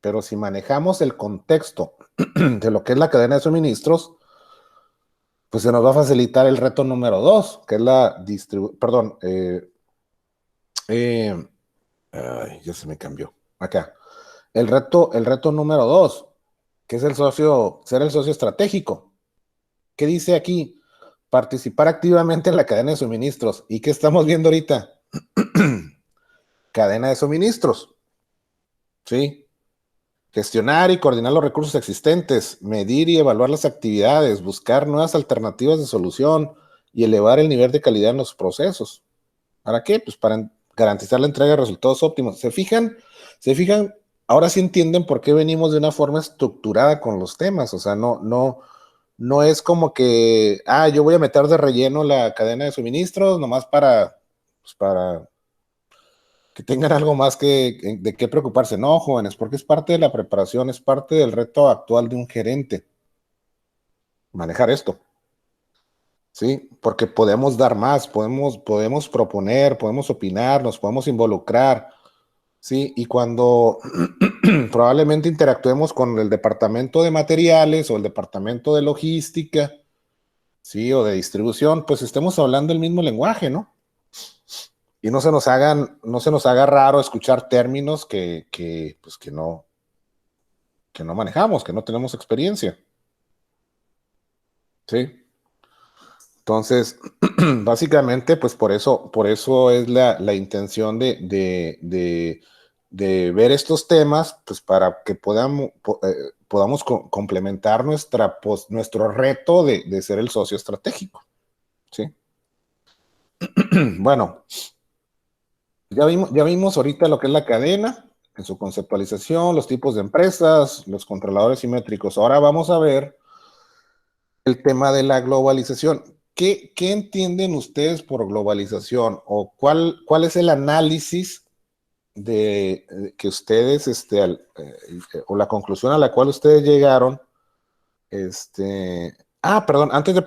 pero si manejamos el contexto de lo que es la cadena de suministros, pues se nos va a facilitar el reto número 2, que es la distribución, perdón, ya se me cambió, acá. El reto número 2, que es ser el socio estratégico. ¿Qué dice aquí? Participar activamente en la cadena de suministros. ¿Y qué estamos viendo ahorita? Cadena de suministros. ¿Sí? Gestionar y coordinar los recursos existentes, medir y evaluar las actividades, buscar nuevas alternativas de solución y elevar el nivel de calidad en los procesos. ¿Para qué? Pues para garantizar la entrega de resultados óptimos. ¿Se fijan? Ahora sí entienden por qué venimos de una forma estructurada con los temas. O sea, no es como que, yo voy a meter de relleno la cadena de suministros nomás para que tengan algo más de qué preocuparse. No, jóvenes, porque es parte de la preparación, es parte del reto actual de un gerente. Manejar esto. ¿Sí? Porque podemos dar más, podemos proponer, podemos opinar, nos podemos involucrar. ¿Sí? Y cuando probablemente interactuemos con el departamento de materiales o el departamento de logística, ¿sí? O de distribución, pues estemos hablando el mismo lenguaje, ¿no? Y no se nos haga raro escuchar términos que no manejamos, que no tenemos experiencia. ¿Sí? Entonces, básicamente, pues por eso es la intención de ver estos temas, pues para que podamos complementar nuestro reto de ser el socio estratégico. ¿Sí? Bueno, ya vimos ahorita lo que es la cadena, en su conceptualización, los tipos de empresas, los controladores simétricos. Ahora vamos a ver el tema de la globalización. ¿Qué entienden ustedes por globalización? ¿O cuál es el análisis que ustedes, o la conclusión a la cual ustedes llegaron? Perdón, antes de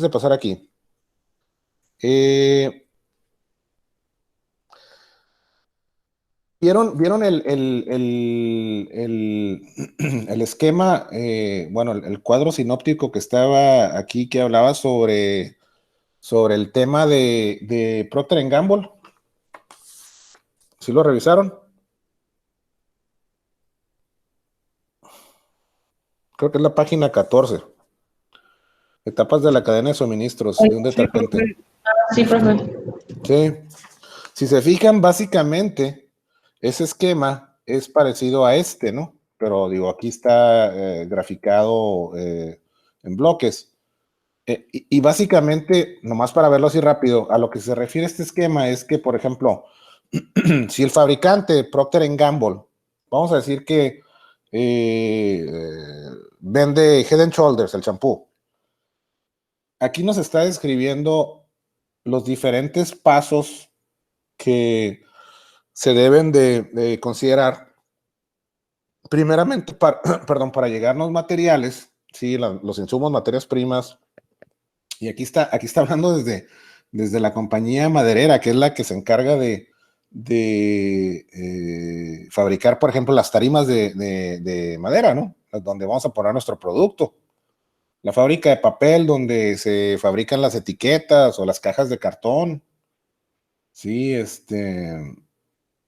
pasar aquí. ¿Vieron el esquema, bueno, el cuadro sinóptico que estaba aquí, que hablaba sobre el tema de Procter & Gamble? ¿Sí lo revisaron? Creo que es la página 14. Etapas de la cadena de suministros de un detergente. Sí, profe. Sí. Si se fijan, básicamente, ese esquema es parecido a este, ¿no? Pero digo, aquí está graficado en bloques. Y básicamente, nomás para verlo así rápido, a lo que se refiere este esquema es que, por ejemplo, si el fabricante Procter & Gamble, vamos a decir que vende Head & Shoulders, el champú. Aquí nos está describiendo los diferentes pasos que se deben de considerar. Primeramente, para llegarnos materiales, ¿sí? Los insumos, materias primas. Y aquí está hablando desde la compañía maderera, que es la que se encarga de fabricar, por ejemplo, las tarimas de madera, ¿no? Donde vamos a poner nuestro producto. La fábrica de papel, donde se fabrican las etiquetas o las cajas de cartón. Sí,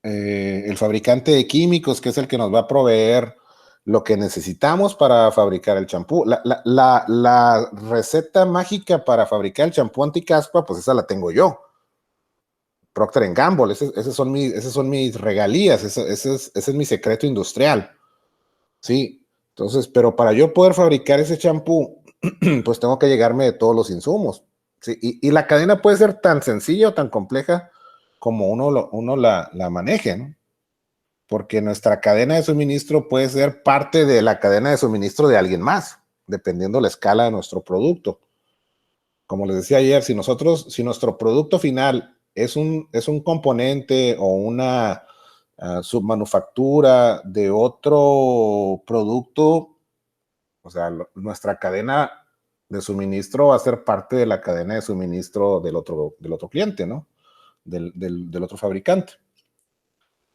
el fabricante de químicos, que es el que nos va a proveer lo que necesitamos para fabricar el champú. La receta mágica para fabricar el champú anticaspa, pues esa la tengo yo. Procter & Gamble, esas son mis regalías, ese es mi secreto industrial. Sí, entonces, pero para yo poder fabricar ese champú, pues tengo que llegarme de todos los insumos. ¿Sí? Y la cadena puede ser tan sencilla o tan compleja como uno la maneje, ¿no? Porque nuestra cadena de suministro puede ser parte de la cadena de suministro de alguien más, dependiendo la escala de nuestro producto. Como les decía ayer, si nuestro producto final es un componente o una submanufactura de otro producto, o sea, nuestra cadena de suministro va a ser parte de la cadena de suministro del otro cliente, ¿no? Del otro fabricante.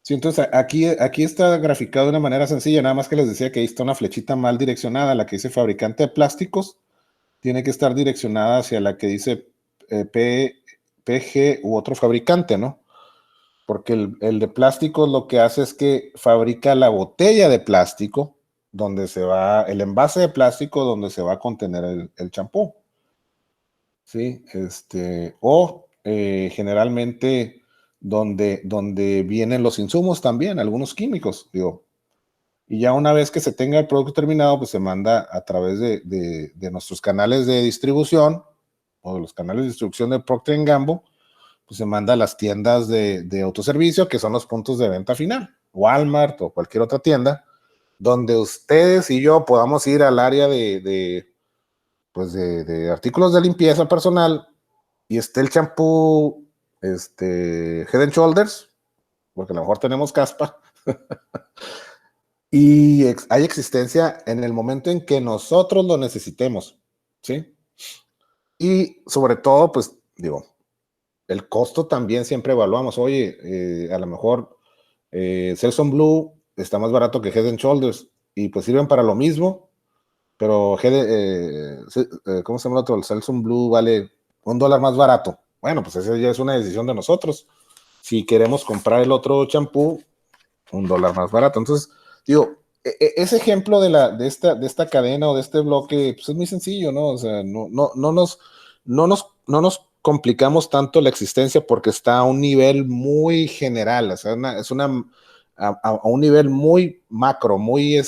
Sí, entonces aquí está graficado de una manera sencilla, nada más que les decía que ahí está una flechita mal direccionada, la que dice fabricante de plásticos, tiene que estar direccionada hacia la que dice PG u otro fabricante, ¿no? Porque el de plásticos lo que hace es que fabrica la botella de plástico, donde se va, el envase de plástico donde se va a contener el champú. Sí, o generalmente donde vienen los insumos también, algunos químicos, digo. Y ya una vez que se tenga el producto terminado, pues se manda a través de nuestros canales de distribución o de los canales de distribución de Procter & Gamble, pues se manda a las tiendas de autoservicio, que son los puntos de venta final, Walmart o cualquier otra tienda, donde ustedes y yo podamos ir al área de artículos de limpieza personal y esté el champú Head and Shoulders, porque a lo mejor tenemos caspa, y hay existencia en el momento en que nosotros lo necesitemos, ¿sí? Y sobre todo, pues, digo, el costo también siempre evaluamos. Oye, a lo mejor Selsun Blue está más barato que Head and Shoulders y pues sirven para lo mismo, pero ¿cómo se llama el otro? El Selsun Blue vale $1 más barato. Bueno, pues esa ya es una decisión de nosotros. Si queremos comprar el otro champú, $1 más barato. Entonces, digo, ese ejemplo de esta cadena o de este bloque, pues es muy sencillo, ¿no? O sea, no nos complicamos tanto la existencia porque está a un nivel muy general, o sea, a un nivel muy macro, muy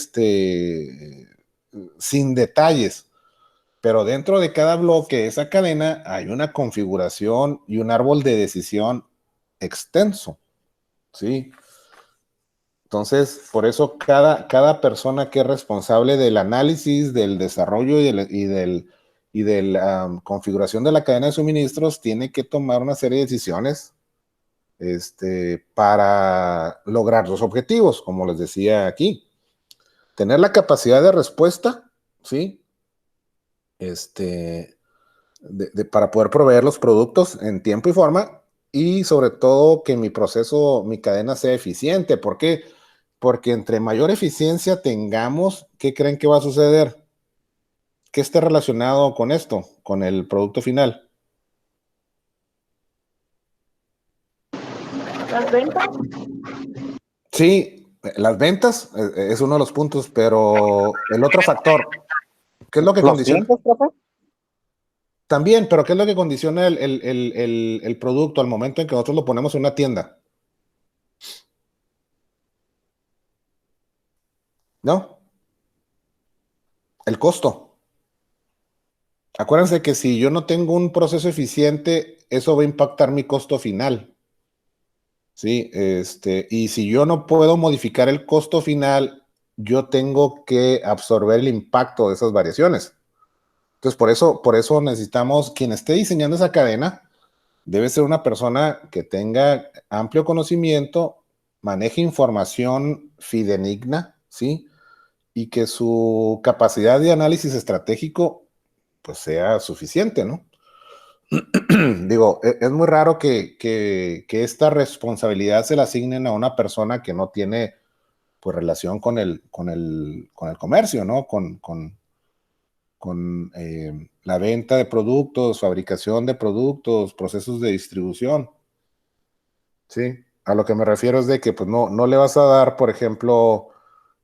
sin detalles. Pero dentro de cada bloque de esa cadena hay una configuración y un árbol de decisión extenso, ¿sí? Entonces, por eso cada persona que es responsable del análisis, del desarrollo y de la configuración de la cadena de suministros tiene que tomar una serie de decisiones para lograr los objetivos, como les decía aquí. Tener la capacidad de respuesta, ¿sí? Para poder proveer los productos en tiempo y forma y sobre todo que mi proceso, mi cadena sea eficiente. ¿Por qué? Porque entre mayor eficiencia tengamos, ¿qué creen que va a suceder? ¿Qué esté relacionado con esto, con el producto final? ¿Las ventas? Sí, las ventas es uno de los puntos, pero el otro factor, ¿qué es lo que condiciona? También, pero ¿qué es lo que condiciona el producto al momento en que nosotros lo ponemos en una tienda? ¿No? El costo. Acuérdense que si yo no tengo un proceso eficiente, eso va a impactar mi costo final. Sí, y si yo no puedo modificar el costo final, yo tengo que absorber el impacto de esas variaciones. Entonces, por eso necesitamos, quien esté diseñando esa cadena, debe ser una persona que tenga amplio conocimiento, maneje información fidedigna, ¿sí? Y que su capacidad de análisis estratégico, pues, sea suficiente, ¿no? Digo, es muy raro que esta responsabilidad se la asignen a una persona que no tiene, pues, relación con el comercio, ¿no? Con la venta de productos, fabricación de productos, procesos de distribución. Sí, a lo que me refiero es de que pues no le vas a dar, por ejemplo,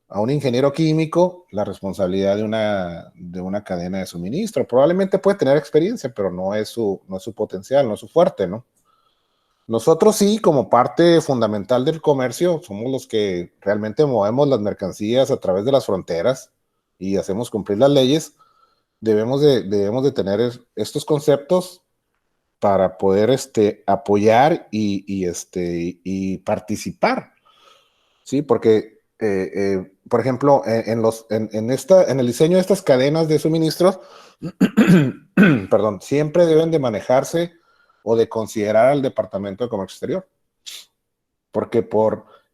a un ingeniero químico la responsabilidad de una cadena de suministro. Probablemente puede tener experiencia, pero no es su potencial, no es su fuerte, ¿no? Nosotros sí, como parte fundamental del comercio, somos los que realmente movemos las mercancías a través de las fronteras y hacemos cumplir las leyes. Debemos de tener estos conceptos para poder apoyar y participar, ¿sí? Porque, por ejemplo, en el diseño de estas cadenas de suministros, perdón, siempre deben de manejarse o de considerar al Departamento de Comercio Exterior. Porque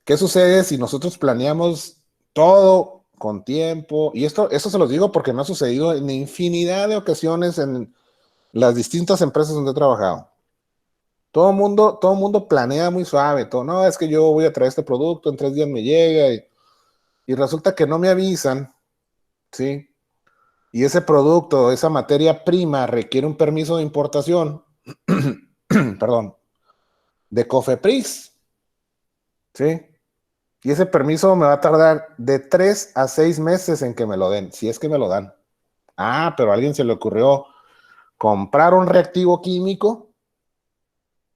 ¿qué sucede si nosotros planeamos todo con tiempo? Y esto se los digo porque me ha sucedido en infinidad de ocasiones en las distintas empresas donde he trabajado. todo mundo planea muy suave, todo, no, es que yo voy a traer este producto, en 3 días me llega, y resulta que no me avisan, ¿sí? Y ese producto, esa materia prima requiere un permiso de importación, perdón, de COFEPRIS, ¿sí? Y ese permiso me va a tardar de 3 a 6 meses en que me lo den, si es que me lo dan. Ah, pero a alguien se le ocurrió comprar un reactivo químico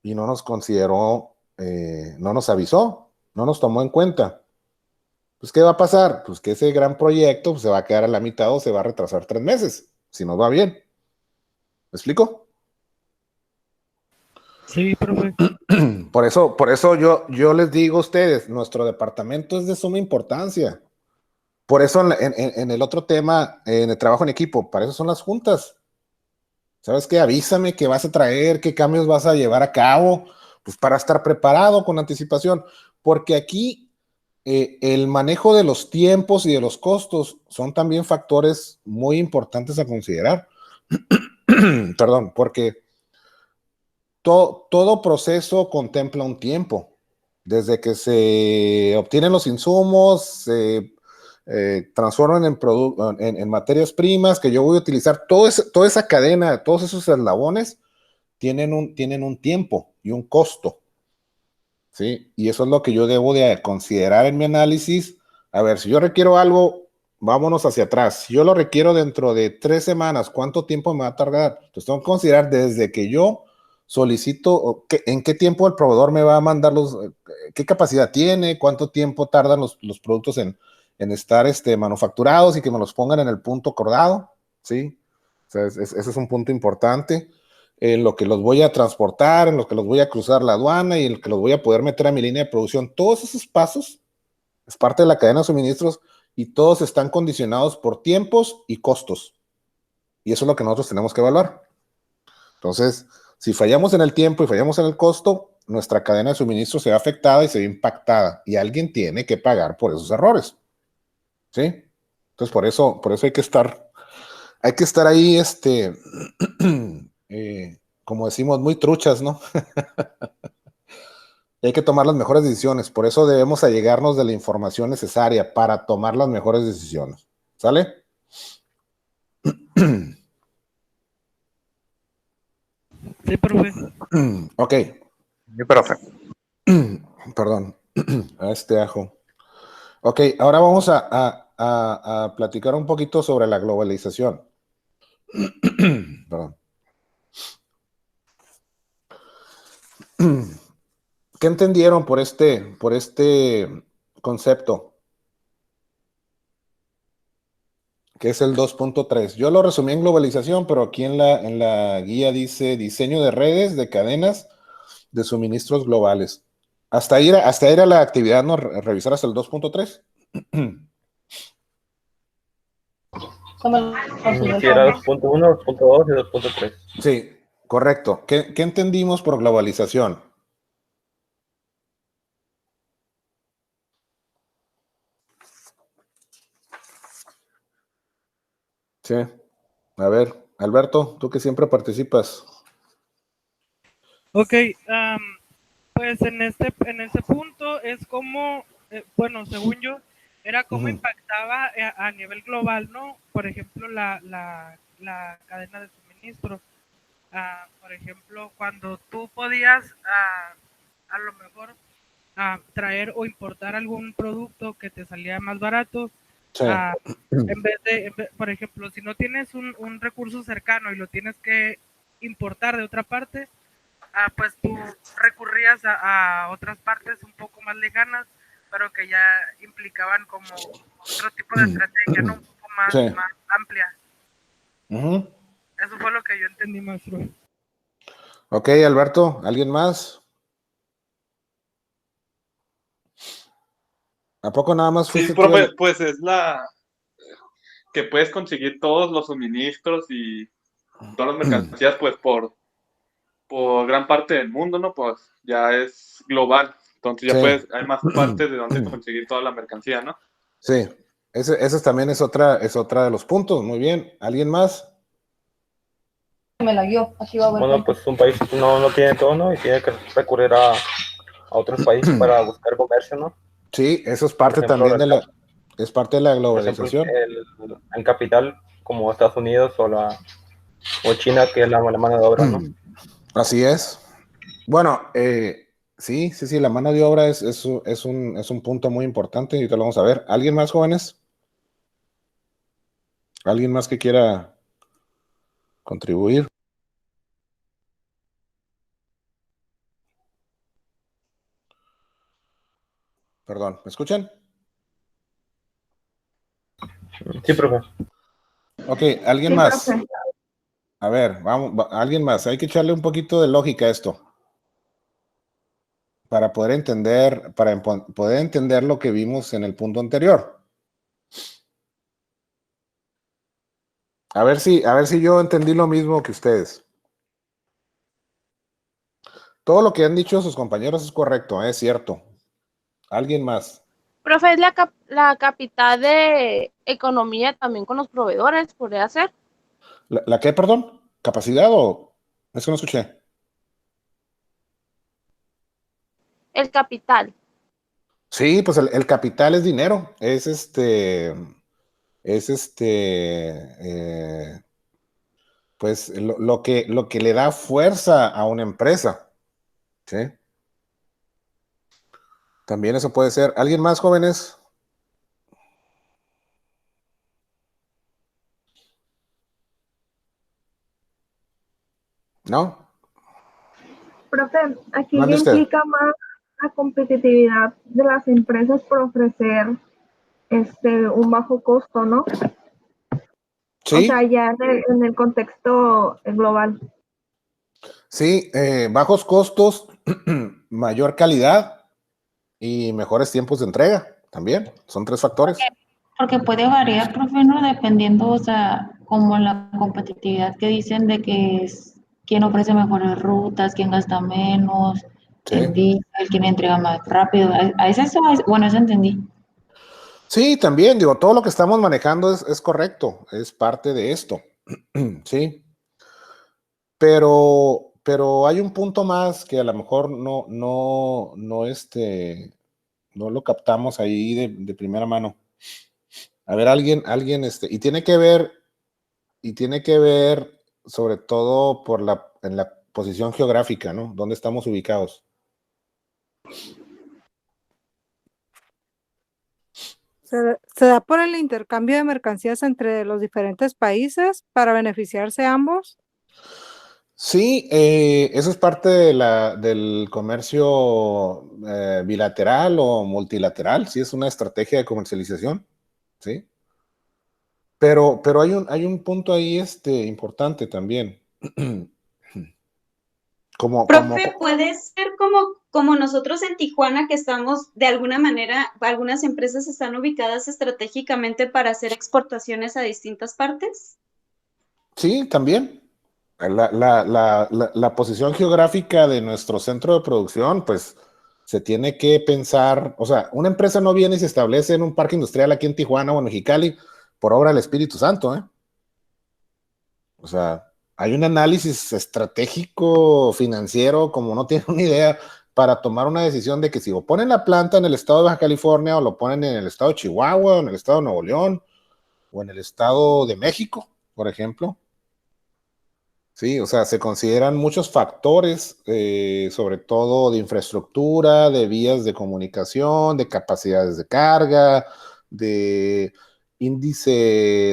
y no nos consideró, no nos avisó, no nos tomó en cuenta. Pues, ¿qué va a pasar? Pues que ese gran proyecto pues, se va a quedar a la mitad o se va a retrasar 3 meses, si nos va bien. ¿Me explico? Sí, profe. Por eso yo les digo a ustedes, nuestro departamento es de suma importancia. Por eso en el otro tema, en el trabajo en equipo, para eso son las juntas. ¿Sabes qué? Avísame qué vas a traer, qué cambios vas a llevar a cabo, pues para estar preparado con anticipación. Porque aquí el manejo de los tiempos y de los costos son también factores muy importantes a considerar. Perdón, porque todo proceso contempla un tiempo. Desde que se obtienen los insumos, se transforman en materias primas que yo voy a utilizar, toda esa cadena, todos esos eslabones tienen un tiempo y un costo, ¿sí? Y eso es lo que yo debo de considerar en mi análisis. A ver, si yo requiero algo, vámonos hacia atrás. Si yo lo requiero dentro de 3 semanas, ¿cuánto tiempo me va a tardar? Entonces tengo que considerar desde que yo solicito, en qué tiempo el proveedor me va a mandar qué capacidad tiene, cuánto tiempo tardan los productos en estar manufacturados y que me los pongan en el punto acordado, ¿sí? O sea, ese es un punto importante. En lo que los voy a transportar, en lo que los voy a cruzar la aduana y en lo que los voy a poder meter a mi línea de producción. Todos esos pasos es parte de la cadena de suministros y todos están condicionados por tiempos y costos. Y eso es lo que nosotros tenemos que evaluar. Entonces, si fallamos en el tiempo y fallamos en el costo, nuestra cadena de suministro se ve afectada y se ve impactada. Y alguien tiene que pagar por esos errores. ¿Sí? Entonces, por eso hay que estar ahí, como decimos, muy truchas, ¿no? Y hay que tomar las mejores decisiones. Por eso debemos allegarnos de la información necesaria para tomar las mejores decisiones. ¿Sale? Sí, profe. Ok. Sí, profe. Perdón. A este ajo. Ok, ahora vamos a platicar un poquito sobre la globalización. Perdón. ¿Qué entendieron por este concepto? Que es el 2.3. Yo lo resumí en globalización, pero aquí en la guía dice diseño de redes, de cadenas, de suministros globales. Hasta ir a la actividad, ¿no? Revisar hasta el 2.3. Sí, era 2.1, 2.2 y 2.3. Sí, correcto. ¿Qué entendimos por globalización? Sí. A ver, Alberto, tú que siempre participas. Ok, pues en este punto es como, bueno, según yo, era cómo impactaba a nivel global, ¿no? Por ejemplo, la cadena de suministro. Por ejemplo, cuando tú podías a lo mejor traer o importar algún producto que te salía más barato, Sí. por ejemplo, si no tienes un recurso cercano y lo tienes que importar de otra parte, pues tú recurrías a otras partes un poco más lejanas, pero que ya implicaban como otro tipo de estrategia, ¿no? Un poco más, Sí. más amplia. Eso fue lo que yo entendí, maestro. Ok, Alberto, ¿alguien más? ¿A poco nada más fuiste Sí, tú profe, pues es la que puedes conseguir todos los suministros y todas las mercancías, pues por gran parte del mundo, ¿no? Pues ya es global. Entonces ya Sí. hay más partes de donde conseguir toda la mercancía, ¿no? Sí, ese también es otra de los puntos. Muy bien. ¿Alguien más? Me la guió, aquí va a ver. Bueno, pues un país no tiene todo, ¿no? Y tiene que recurrir a otros países para buscar comercio, ¿no? Sí, eso es Por parte ejemplo, también es parte de la por ejemplo, globalización. en capital como Estados Unidos o China, que es la mano de obra, ¿no? Así es. Bueno, sí, la mano de obra es un punto muy importante y te lo vamos a ver. ¿Alguien más, jóvenes? ¿Alguien más que quiera contribuir? Perdón, ¿me escuchan? Sí, profe. Ok, ¿alguien Sí, más? profe. A ver, vamos, alguien más. Hay que echarle un poquito de lógica a esto para poder entender, poder entender lo que vimos en el punto anterior. A ver si yo entendí lo mismo que ustedes. Todo lo que han dicho sus compañeros es correcto, es cierto. ¿Alguien más? Profe, es la capital de economía también con los proveedores, podría ser. ¿La qué, perdón? ¿Capacidad o...? Es que no escuché. El capital. Sí, pues el capital es dinero, pues lo que le da fuerza a una empresa, ¿sí? También eso puede ser. ¿Alguien más, jóvenes? ¿No? Profe, aquí ya Mande usted. implica más la competitividad de las empresas por ofrecer un bajo costo, ¿no? O sea, Sí, ya en el contexto global. sí, bajos costos, mayor calidad y mejores tiempos de entrega también. Son 3 factores. Porque puede variar, profe, ¿no? Dependiendo, o sea, como la competitividad que dicen de que es quién ofrece mejores rutas, quién gasta menos, Sí. en diésel, quién entrega más rápido. ¿A es eso? Bueno, eso entendí. Sí, también, digo, todo lo que estamos manejando es correcto, es parte de esto. Sí. Pero hay un punto más que a lo mejor no lo captamos ahí de primera mano. A ver, alguien, y tiene que ver sobre todo en la posición geográfica, ¿no? ¿Dónde estamos ubicados? Se da por el intercambio de mercancías entre los diferentes países para beneficiarse ambos. Sí, eso es parte del comercio bilateral o multilateral, sí, es una estrategia de comercialización, ¿sí? Pero hay un punto ahí importante también. Profe, puede ser como nosotros en Tijuana, que estamos de alguna manera, algunas empresas están ubicadas estratégicamente para hacer exportaciones a distintas partes. Sí, también. La posición geográfica de nuestro centro de producción, pues se tiene que pensar, o sea, una empresa no viene y se establece en un parque industrial aquí en Tijuana o en Mexicali por obra del Espíritu Santo, ¿eh? O sea, hay un análisis estratégico, financiero, como no tienen una idea, para tomar una decisión de que si o ponen la planta en el estado de Baja California o lo ponen en el estado de Chihuahua, o en el estado de Nuevo León, o en el estado de México, por ejemplo. Sí, o sea, se consideran muchos factores, sobre todo de infraestructura, de vías de comunicación, de capacidades de carga, de índice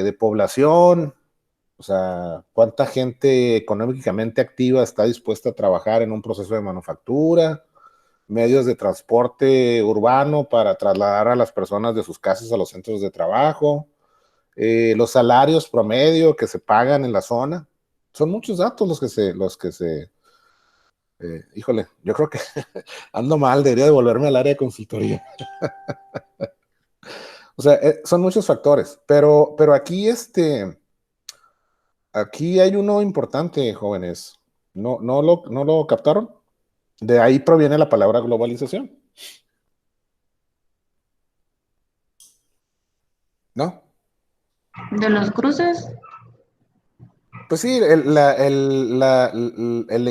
de población, o sea, cuánta gente económicamente activa está dispuesta a trabajar en un proceso de manufactura, medios de transporte urbano para trasladar a las personas de sus casas a los centros de trabajo, los salarios promedio que se pagan en la zona. Son muchos datos híjole, yo creo que ando mal, debería devolverme al área de consultoría. O sea, son muchos factores, pero aquí hay uno importante, jóvenes. ¿No lo captaron? De ahí proviene la palabra globalización. ¿No? De los cruces. Pues sí, la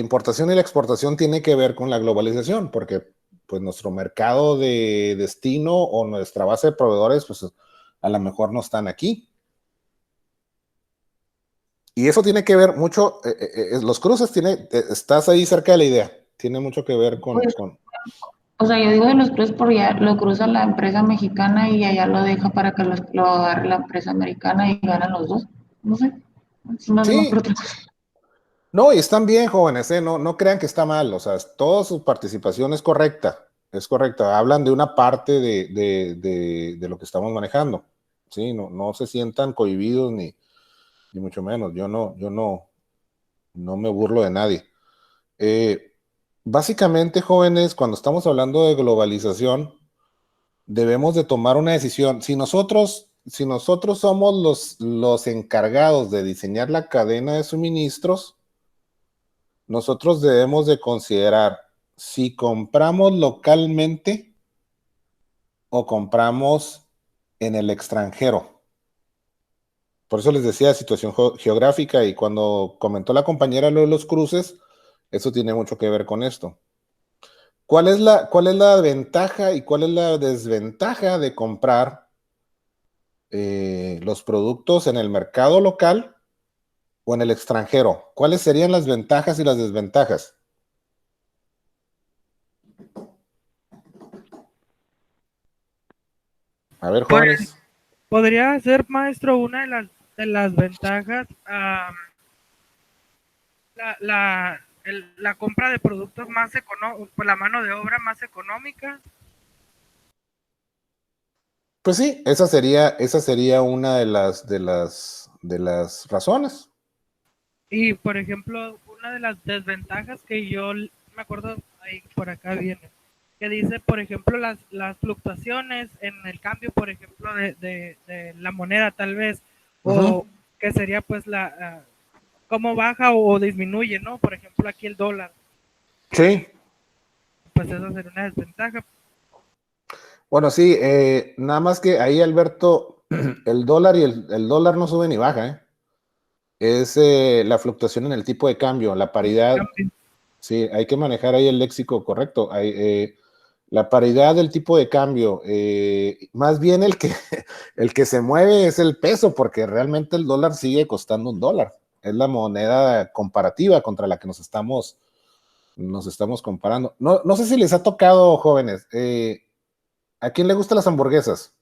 importación y la exportación tiene que ver con la globalización, porque pues nuestro mercado de destino o nuestra base de proveedores, pues a lo mejor no están aquí. Y eso tiene que ver mucho, los cruces, estás ahí cerca de la idea, tiene mucho que ver con... Pues, o sea, yo digo de los cruces porque ya lo cruza la empresa mexicana y allá lo deja para que lo agarre la empresa americana y ganan los dos. No sé. No sé Sí, por otra cosa. no, y están bien jóvenes, no crean que está mal, o sea, toda su participación es correcta, hablan de una parte de lo que estamos manejando, ¿sí? No se sientan cohibidos ni mucho menos, yo no me burlo de nadie. Básicamente, jóvenes, cuando estamos hablando de globalización, debemos de tomar una decisión. Si nosotros somos los encargados de diseñar la cadena de suministros, nosotros debemos de considerar si compramos localmente o compramos en el extranjero. Por eso les decía situación geográfica, y cuando comentó la compañera lo de los cruces, eso tiene mucho que ver con esto. ¿Cuál es la ventaja y cuál es la desventaja de comprar los productos en el mercado local o en el extranjero? ¿Cuáles serían las ventajas y las desventajas? A ver, jóvenes. Pues, podría ser, maestro, una de las ventajas, la compra de productos más económicos, por la mano de obra más económica. Pues sí, esa sería una de las razones. Y, por ejemplo, una de las desventajas que yo me acuerdo, ahí por acá viene, que dice, por ejemplo, las fluctuaciones en el cambio, por ejemplo, de la moneda tal vez, o que sería pues cómo baja o disminuye, ¿no? Por ejemplo, aquí el dólar. Sí. Pues eso sería una desventaja. Bueno, sí, nada más que ahí, Alberto, el dólar el dólar no sube ni baja, ¿eh? Es la fluctuación en el tipo de cambio, la paridad. Sí, hay que manejar ahí el léxico correcto. La paridad del tipo de cambio, más bien el que se mueve es el peso, porque realmente el dólar sigue costando $1. Es la moneda comparativa contra la que nos estamos comparando. No sé si les ha tocado, jóvenes, ¿a quién le gustan las hamburguesas?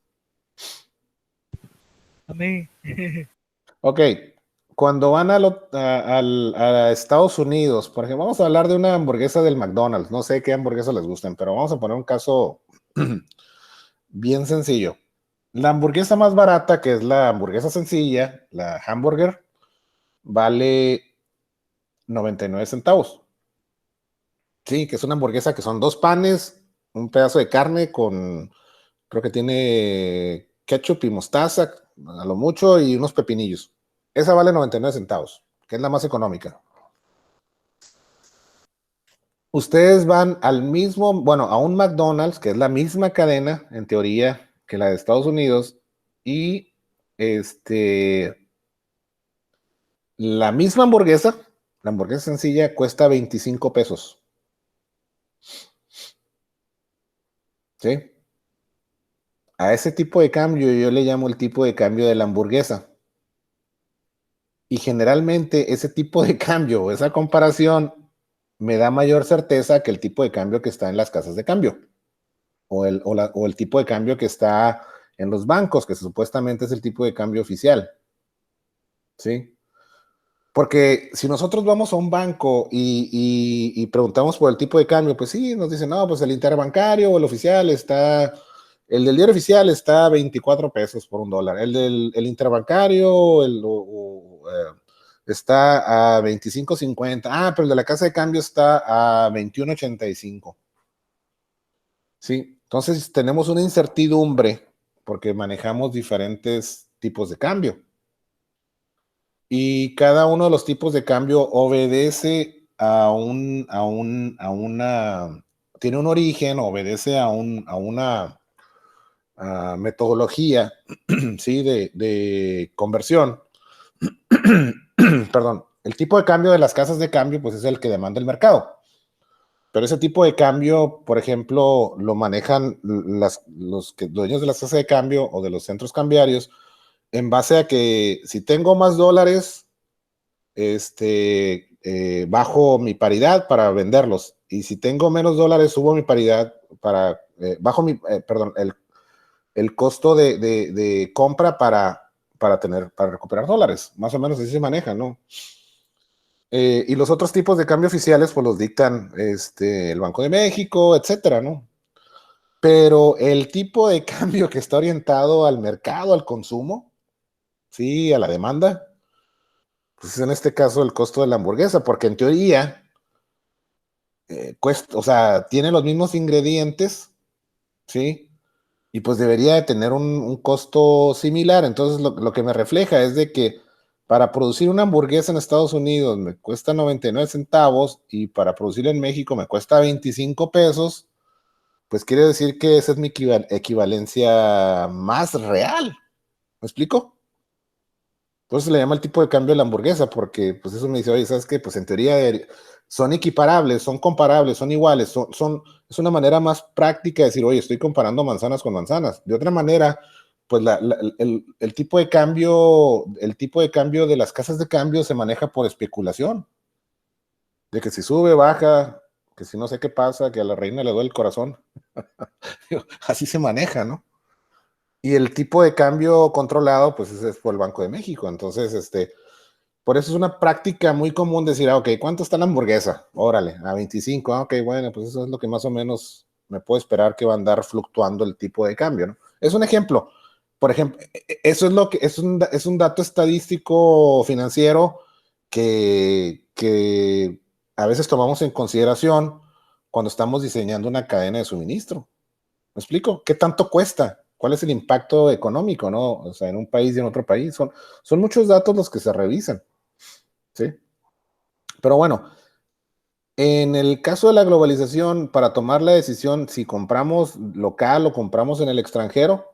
A mí. Ok, cuando van a Estados Unidos, por ejemplo, vamos a hablar de una hamburguesa del McDonald's, no sé qué hamburguesas les gusten, pero vamos a poner un caso bien sencillo. La hamburguesa más barata, que es la hamburguesa sencilla, la hamburger, vale 99 centavos. Sí, que es una hamburguesa que son 2 panes, un pedazo de carne creo que tiene ketchup y mostaza, a lo mucho, y unos pepinillos. Esa vale 99 centavos, que es la más económica. Ustedes van a un McDonald's, que es la misma cadena, en teoría, que la de Estados Unidos, y la misma hamburguesa, la hamburguesa sencilla, cuesta 25 pesos. ¿Sí? A ese tipo de cambio yo le llamo el tipo de cambio de la hamburguesa. Y generalmente ese tipo de cambio, esa comparación, me da mayor certeza que el tipo de cambio que está en las casas de cambio. O el tipo de cambio que está en los bancos, que supuestamente es el tipo de cambio oficial. ¿Sí? Porque si nosotros vamos a un banco y preguntamos por el tipo de cambio, pues sí, nos dicen, no, pues el interbancario o el oficial el del diario oficial está a 24 pesos por $1. El interbancario está a 25.50. Ah, pero el de la casa de cambio está a 21.85. Sí, entonces tenemos una incertidumbre porque manejamos diferentes tipos de cambio. Y cada uno de los tipos de cambio obedece tiene un origen, obedece a una metodología, ¿sí? de conversión. perdón, el tipo de cambio de las casas de cambio, pues es el que demanda el mercado. Pero ese tipo de cambio, por ejemplo, lo manejan los dueños de las casas de cambio o de los centros cambiarios en base a que si tengo más dólares, bajo mi paridad para venderlos. Y si tengo menos dólares, subo mi paridad para, bajo mi, perdón, el costo de compra para recuperar dólares. Más o menos así se maneja, ¿no? Y los otros tipos de cambio oficiales, pues los dictan el Banco de México, etcétera, ¿no? Pero el tipo de cambio que está orientado al mercado, al consumo, sí, a la demanda, pues es en este caso el costo de la hamburguesa, porque en teoría cuesta, o sea, tiene los mismos ingredientes, ¿sí? Y pues debería de tener un costo similar. Entonces lo que me refleja es de que para producir una hamburguesa en Estados Unidos me cuesta 99 centavos y para producirla en México me cuesta 25 pesos, pues quiere decir que esa es mi equivalencia más real. ¿Me explico? Por eso se le llama el tipo de cambio de la hamburguesa, porque pues eso me dice, oye, ¿sabes qué? Pues en teoría son equiparables, son comparables, son iguales, es una manera más práctica de decir, oye, estoy comparando manzanas con manzanas. De otra manera, pues el tipo de cambio de las casas de cambio se maneja por especulación, de que si sube, baja, que si no sé qué pasa, que a la reina le duele el corazón. Así se maneja, ¿no? Y el tipo de cambio controlado, pues es por el Banco de México. Entonces, por eso es una práctica muy común decir, ok, ¿cuánto está la hamburguesa? Órale, a 25, ok, bueno, pues eso es lo que más o menos me puedo esperar que va a andar fluctuando el tipo de cambio, ¿no? Es un ejemplo. Por ejemplo, eso es lo que es un dato estadístico financiero que a veces tomamos en consideración cuando estamos diseñando una cadena de suministro. ¿Me explico? ¿Qué tanto cuesta? ¿Cuál es el impacto económico, no? O sea, en un país y en otro país. Son muchos datos los que se revisan, ¿sí? Pero bueno, en el caso de la globalización, para tomar la decisión si compramos local o compramos en el extranjero,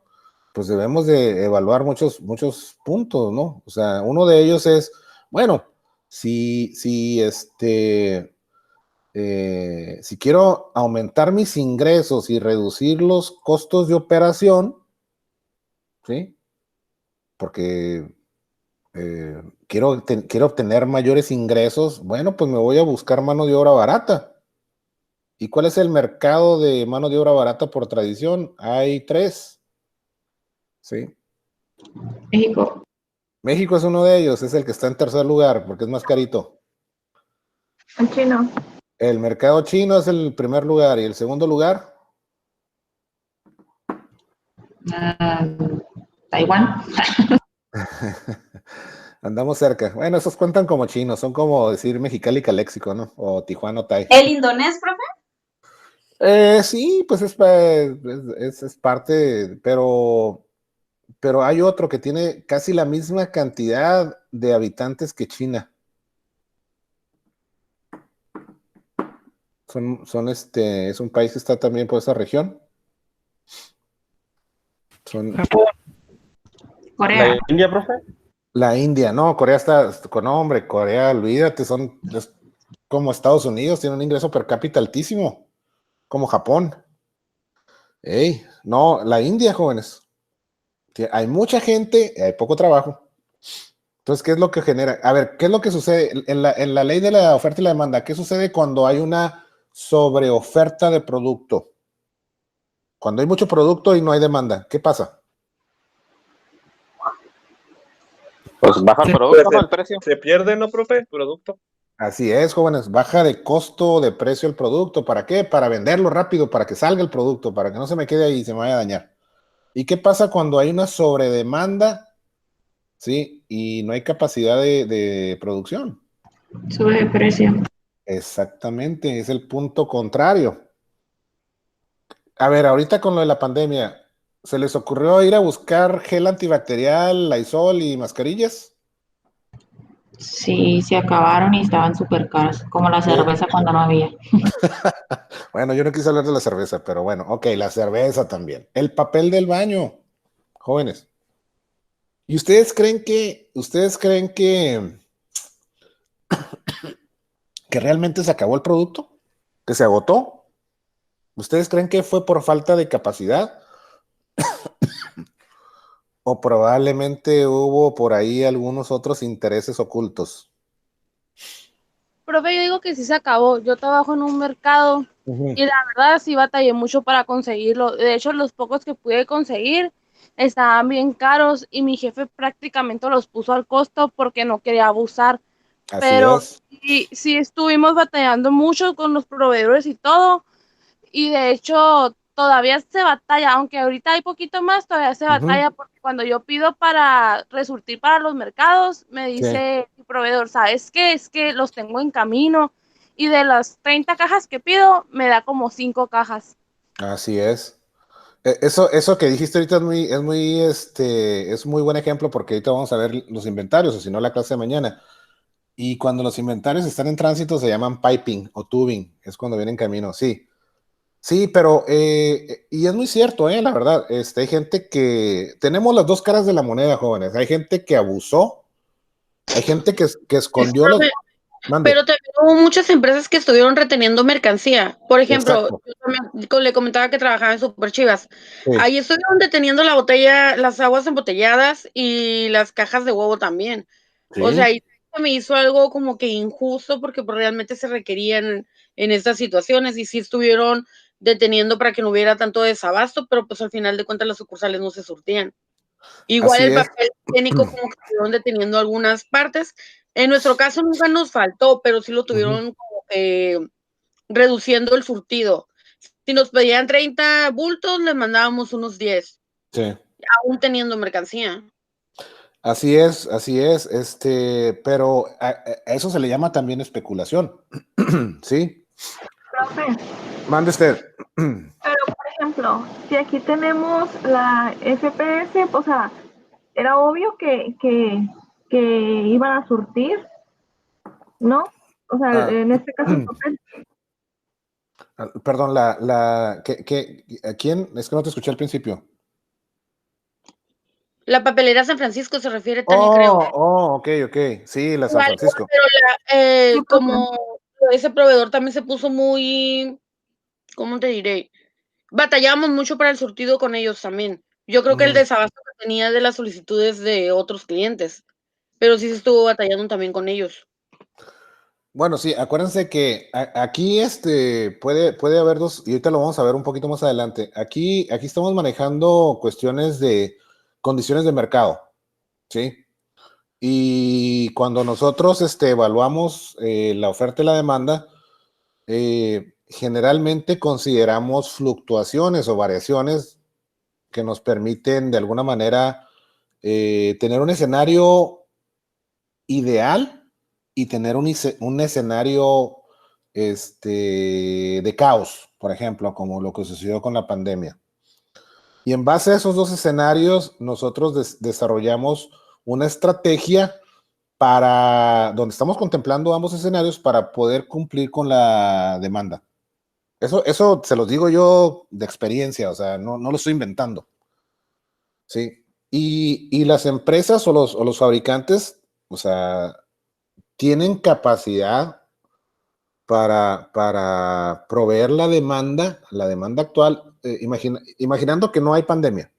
pues debemos de evaluar muchos puntos, ¿no? O sea, uno de ellos es, bueno, si quiero aumentar mis ingresos y reducir los costos de operación, ¿sí? Porque quiero obtener mayores ingresos, bueno, pues me voy a buscar mano de obra barata. ¿Y cuál es el mercado de mano de obra barata por tradición? Hay 3, ¿sí? México. México es uno de ellos, es el que está en tercer lugar, porque es más carito. El chino. El mercado chino es el primer lugar, ¿y el segundo lugar? Taiwán. Andamos cerca. Bueno, esos cuentan como chinos, son como decir Mexicali Caléxico, ¿no? O Tijuana o Tai. ¿El indonés, profe? Sí, pues es parte, pero hay otro que tiene casi la misma cantidad de habitantes que China. Es un país que está también por esa región. Japón. Corea. ¿La India, profe? La India, no, Corea está con nombre, Corea, olvídate, es como Estados Unidos, tiene un ingreso per cápita altísimo, como Japón. Ey, no, la India, jóvenes. Hay mucha gente, hay poco trabajo. Entonces, ¿qué es lo que genera? A ver, ¿qué es lo que sucede en la ley de la oferta y la demanda? ¿Qué sucede cuando hay una sobreoferta de producto? Cuando hay mucho producto y no hay demanda, ¿qué pasa? Pues baja el producto, ¿no? El precio. Se pierde, ¿no, profe? Producto. Así es, jóvenes, baja de costo de precio el producto. ¿Para qué? Para venderlo rápido, para que salga el producto, para que no se me quede ahí y se me vaya a dañar. ¿Y qué pasa cuando hay una sobredemanda? ¿Sí? Y no hay capacidad de producción. Sube de precio. Exactamente, es el punto contrario. A ver, ahorita con lo de la pandemia, ¿se les ocurrió ir a buscar gel antibacterial, Lysol y mascarillas? Sí, se acabaron y estaban súper caras, como la cerveza cuando no había. Bueno, yo no quise hablar de la cerveza, pero bueno, ok, la cerveza también. El papel del baño, jóvenes. ¿Y ustedes creen que que realmente se acabó el producto, que se agotó. ¿Ustedes creen que fue por falta de capacidad? ¿O probablemente hubo por ahí algunos otros intereses ocultos? Profe, yo digo que sí se acabó. Yo trabajo en un mercado y la verdad sí batallé mucho para conseguirlo. De hecho, los pocos que pude conseguir estaban bien caros y mi jefe prácticamente los puso al costo porque no quería abusar. Así Pero es. sí estuvimos batallando mucho con los proveedores y todo. Y de hecho, todavía se batalla, aunque ahorita hay poquito más, todavía se batalla porque cuando yo pido para resurtir para los mercados, me Sí, dice el proveedor, ¿sabes qué? Es que los tengo en camino y de las 30 cajas que pido, me da como 5 cajas. así es. Eso que dijiste ahorita es muy buen ejemplo porque ahorita vamos a ver los inventarios, o si no la clase de mañana. Y cuando los inventarios están en tránsito se llaman piping o tubing, es cuando vienen en camino, sí. Sí, pero, y es muy cierto, la verdad, hay gente que, tenemos las dos caras de la moneda, jóvenes, hay gente que abusó, hay gente que escondió los, mande, Pero también hubo muchas empresas que estuvieron reteniendo mercancía. Por ejemplo, exacto, yo también le comentaba que trabajaba en Super Chivas. sí, Ahí estuvieron deteniendo la botella, las aguas embotelladas y las cajas de huevo también. O sea, sí, ahí se me hizo algo como que injusto porque pues, realmente se requerían en estas situaciones y sí estuvieron deteniendo para que no hubiera tanto desabasto, pero pues al final de cuentas las sucursales no se surtían. Igual así el es, papel higiénico como que estuvieron deteniendo algunas partes. En nuestro caso nunca nos faltó, pero sí lo tuvieron como que reduciendo el surtido. Si nos pedían 30 bultos, les mandábamos unos 10, sí, aún teniendo mercancía. así es, pero a eso se le llama también especulación, ¿sí? Profe, Mande usted. pero por ejemplo, si aquí tenemos la FPS, o sea, era obvio que iban a surtir, ¿no? O sea, Ah, en este caso el papel. perdón, ¿a quién? Es que no te escuché al principio. La papelera San Francisco se refiere, Tania, creo. Ok, sí, la San Igual, Francisco. pero Sí, profe. como ese proveedor también se puso muy, ¿cómo te diré? Batallamos mucho para el surtido con ellos también. Yo creo que el Mm. desabasto que tenía de las solicitudes de otros clientes, pero sí se estuvo batallando también con ellos. Bueno, sí, acuérdense que aquí puede haber dos, y ahorita lo vamos a ver un poquito más adelante. Aquí estamos manejando cuestiones de condiciones de mercado, ¿sí? Y cuando nosotros evaluamos la oferta y la demanda, generalmente consideramos fluctuaciones o variaciones que nos permiten de alguna manera tener un escenario ideal y tener un escenario de caos, por ejemplo, como lo que sucedió con la pandemia. Y en base a esos dos escenarios, nosotros desarrollamos una estrategia para donde estamos contemplando ambos escenarios para poder cumplir con la demanda. Eso se los digo yo de experiencia, o sea, no lo estoy inventando. Sí. Y las empresas o los fabricantes, o sea, tienen capacidad para proveer la demanda actual, imaginando que no hay pandemia.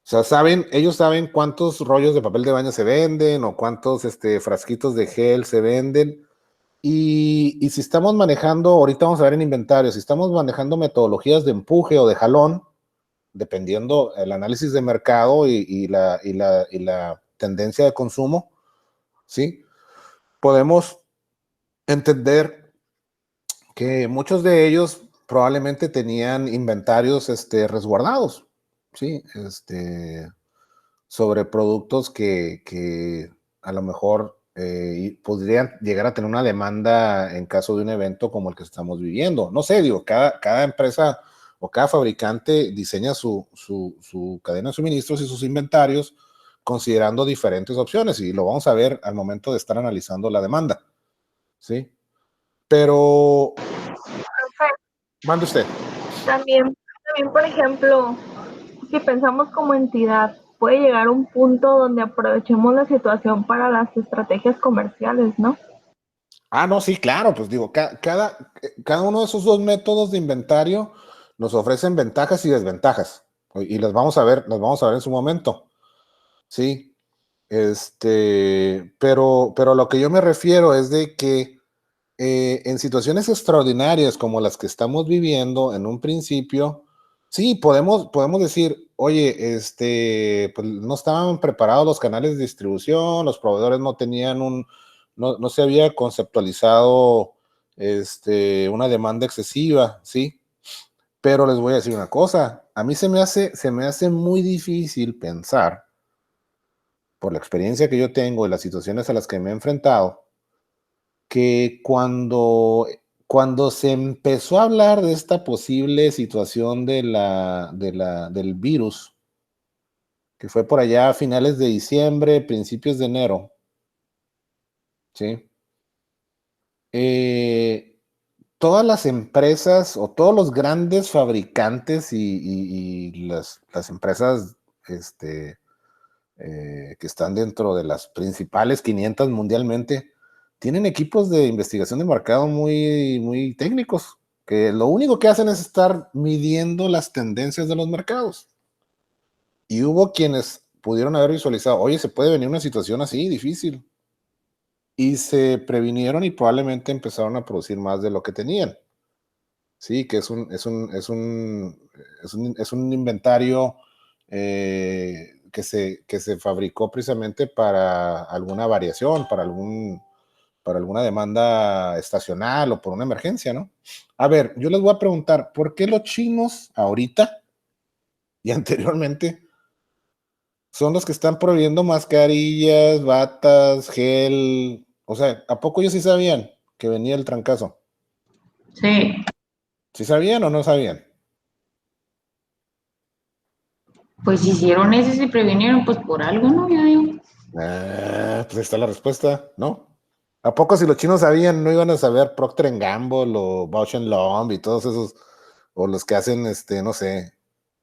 O sea, ellos saben cuántos rollos de papel de baño se venden o cuántos frasquitos de gel se venden. Y si estamos manejando, ahorita vamos a ver en inventario, si estamos manejando metodologías de empuje o de jalón, dependiendo el análisis de mercado y la tendencia de consumo, ¿sí? Podemos entender que muchos de ellos probablemente tenían inventarios resguardados, ¿sí? Sobre productos que a lo mejor podrían llegar a tener una demanda en caso de un evento como el que estamos viviendo. No sé, digo, cada empresa o cada fabricante diseña su cadena de suministros y sus inventarios considerando diferentes opciones y lo vamos a ver al momento de estar analizando la demanda, ¿sí? Pero, mande usted. También, por ejemplo, si pensamos como entidad, puede llegar un punto donde aprovechemos la situación para las estrategias comerciales, ¿no? Ah, no, sí, claro, pues digo, cada uno de esos dos métodos de inventario nos ofrecen ventajas y desventajas. Y las vamos a ver en su momento. Sí. Pero lo que yo me refiero es de que en situaciones extraordinarias como las que estamos viviendo en un principio, sí, podemos decir, oye, pues no estaban preparados los canales de distribución, los proveedores no tenían no se había conceptualizado una demanda excesiva, ¿sí? Pero les voy a decir una cosa, a mí se me hace muy difícil pensar, por la experiencia que yo tengo y las situaciones a las que me he enfrentado, que cuando se empezó a hablar de esta posible situación del virus, que fue por allá a finales de diciembre, principios de enero, ¿sí? Todas las empresas o todos los grandes fabricantes y las empresas que están dentro de las principales 500 mundialmente, tienen equipos de investigación de mercado muy, muy técnicos, que lo único que hacen es estar midiendo las tendencias de los mercados. Y hubo quienes pudieron haber visualizado, oye, se puede venir una situación así, difícil. Y se previnieron y probablemente empezaron a producir más de lo que tenían. Sí, que es un inventario que se fabricó precisamente para alguna variación, para alguna demanda estacional o por una emergencia, ¿no? A ver, yo les voy a preguntar, ¿por qué los chinos ahorita y anteriormente son los que están proveyendo mascarillas, batas, gel? O sea, ¿a poco ellos sí sabían que venía el trancazo? Sí. ¿Sí sabían o no sabían? Pues si hicieron eso y se previnieron, pues por algo, ¿no? Yo digo. Pues ahí está la respuesta, ¿no? ¿A poco si los chinos sabían, no iban a saber Procter & Gamble o Bausch & Lomb y todos esos, o los que hacen, no sé,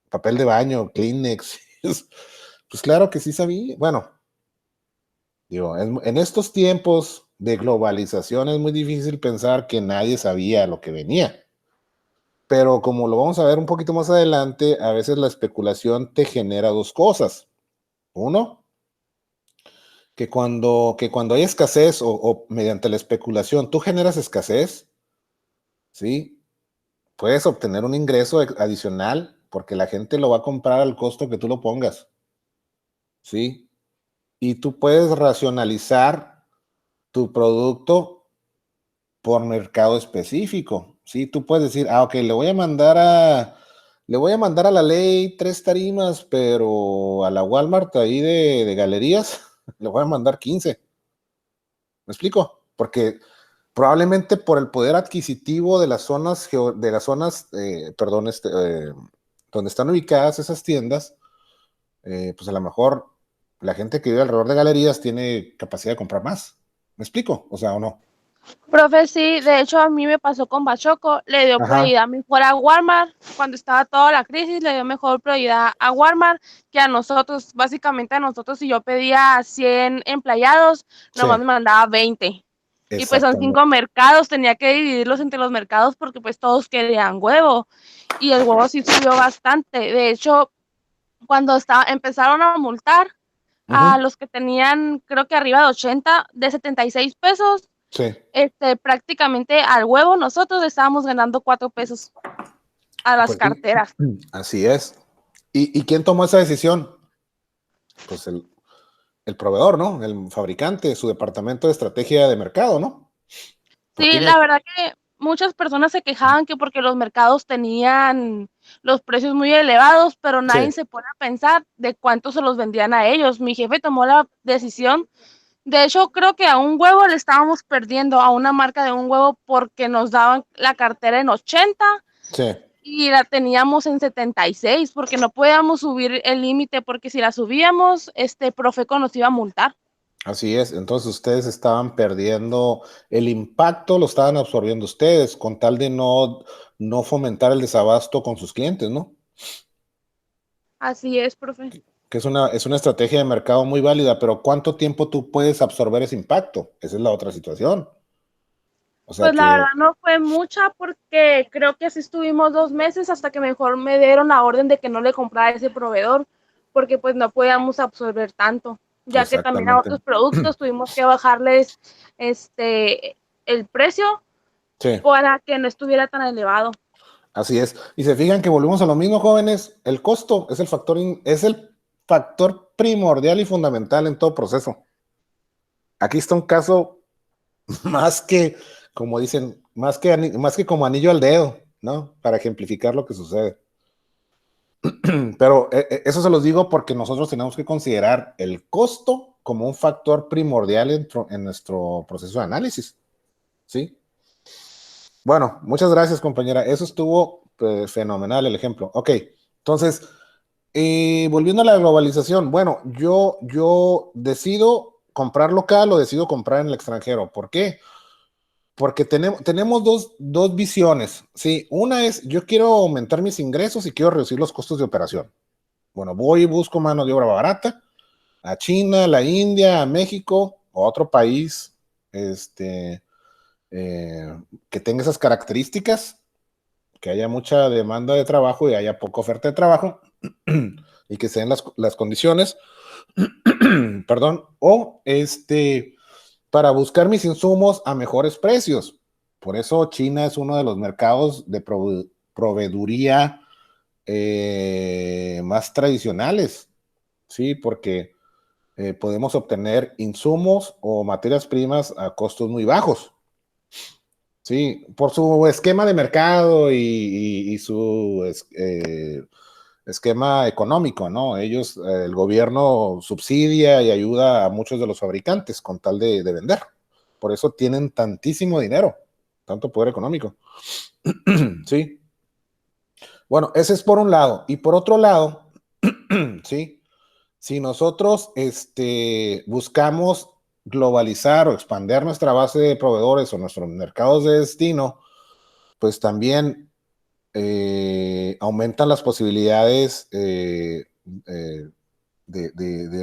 papel de baño, Kleenex? Pues claro que sí sabía. Bueno, digo, en estos tiempos de globalización es muy difícil pensar que nadie sabía lo que venía. Pero como lo vamos a ver un poquito más adelante, a veces la especulación te genera dos cosas. Uno, que cuando hay escasez o mediante la especulación tú generas escasez, ¿sí? Puedes obtener un ingreso adicional porque la gente lo va a comprar al costo que tú lo pongas, ¿sí? Y tú puedes racionalizar tu producto por mercado específico, ¿sí? Tú puedes decir, ok, le voy a mandar a la Ley 3 tarimas, pero a la Walmart ahí de galerías le voy a mandar 15. ¿Me explico? Porque probablemente por el poder adquisitivo de las zonas, donde están ubicadas esas tiendas, pues a lo mejor la gente que vive alrededor de galerías tiene capacidad de comprar más. ¿Me explico? O sea, ¿o no? Profe, sí, de hecho a mí me pasó con Bachoco, le dio Ajá. prioridad mejor a Walmart, cuando estaba toda la crisis le dio mejor prioridad a Walmart que a nosotros, básicamente a nosotros si yo pedía 100 empleados, nomás me mandaba 20. Y pues son 5 mercados, tenía que dividirlos entre los mercados porque pues todos querían huevo y el huevo sí subió bastante. De hecho, cuando empezaron a multar a los que tenían creo que arriba de 80, de 76 pesos, sí. Prácticamente al huevo nosotros estábamos ganando 4 pesos a las Pues carteras. Sí, así es. ¿Y quién tomó esa decisión? Pues el proveedor, ¿no? El fabricante, su departamento de estrategia de mercado, ¿no? Sí, la verdad que muchas personas se quejaban que porque los mercados tenían los precios muy elevados, pero nadie se pone a pensar de cuánto se los vendían a ellos. Mi jefe tomó la decisión. De hecho, creo que a un huevo le estábamos perdiendo a una marca de un huevo porque nos daban la cartera en 80 y la teníamos en 76 porque no podíamos subir el límite porque si la subíamos, Profeco nos iba a multar. Así es, entonces ustedes estaban perdiendo el impacto, lo estaban absorbiendo ustedes con tal de no fomentar el desabasto con sus clientes, ¿no? Así es, profe. Que es una estrategia de mercado muy válida, pero ¿cuánto tiempo tú puedes absorber ese impacto? Esa es la otra situación. O sea Pues la que, verdad no fue mucha porque creo que así estuvimos 2 meses hasta que mejor me dieron la orden de que no le comprara a ese proveedor porque pues no podíamos absorber tanto, ya que también a exactamente. otros productos tuvimos que bajarles el precio Sí, para que no estuviera tan elevado. así es. Y se fijan que volvemos a lo mismo, jóvenes. El costo es el factor, es el factor primordial y fundamental en todo proceso. Aquí está un caso más que, como dicen, más que como anillo al dedo, ¿no? Para ejemplificar lo que sucede. Pero eso se los digo porque nosotros tenemos que considerar el costo como un factor primordial en nuestro proceso de análisis, ¿sí? Bueno, muchas gracias, compañera. Eso estuvo fenomenal el ejemplo. Ok, entonces, volviendo a la globalización, bueno, yo decido comprar local o decido comprar en el extranjero. ¿Por qué? Porque tenemos dos visiones, ¿sí? Una es, yo quiero aumentar mis ingresos y quiero reducir los costos de operación. Bueno, voy y busco mano de obra barata a China, a la India, a México o a otro país que tenga esas características, que haya mucha demanda de trabajo y haya poca oferta de trabajo y que sean las condiciones, perdón, o para buscar mis insumos a mejores precios. Por eso China es uno de los mercados de proveeduría más tradicionales, ¿sí? Porque podemos obtener insumos o materias primas a costos muy bajos, ¿sí? Por su esquema de mercado y su esquema económico, ¿no? Ellos, el gobierno subsidia y ayuda a muchos de los fabricantes con tal de vender. Por eso tienen tantísimo dinero, tanto poder económico. Sí. Bueno, ese es por un lado. Y por otro lado, sí, si nosotros buscamos globalizar o expandir nuestra base de proveedores o nuestros mercados de destino, pues también aumentan las posibilidades de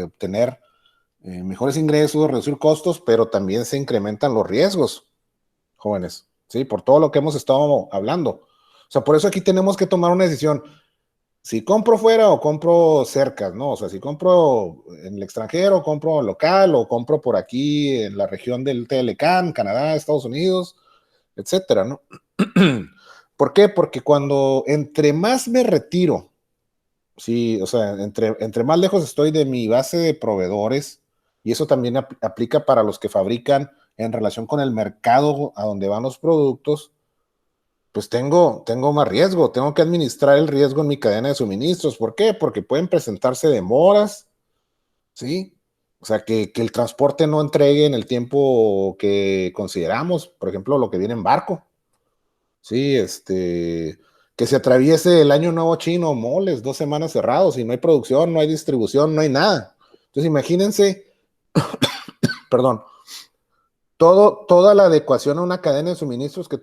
obtener mejores ingresos, reducir costos, pero también se incrementan los riesgos, jóvenes, ¿sí? Por todo lo que hemos estado hablando. O sea, por eso aquí tenemos que tomar una decisión. Si compro fuera o compro cerca, ¿no? O sea, si compro en el extranjero, compro local o compro por aquí en la región del TLCAN, Canadá, Estados Unidos, etcétera, ¿no? ¿Por qué? Porque entre más me retiro, sí, o sea, entre más lejos estoy de mi base de proveedores, y eso también aplica para los que fabrican en relación con el mercado a donde van los productos, pues tengo más riesgo, tengo que administrar el riesgo en mi cadena de suministros. ¿Por qué? Porque pueden presentarse demoras, ¿sí? O sea, que el transporte no entregue en el tiempo que consideramos, por ejemplo, lo que viene en barco, ¿sí? Que se atraviese el año nuevo chino, moles, 2 semanas cerrados y no hay producción, no hay distribución, no hay nada. Entonces, imagínense, perdón, toda la adecuación a una cadena de suministros que se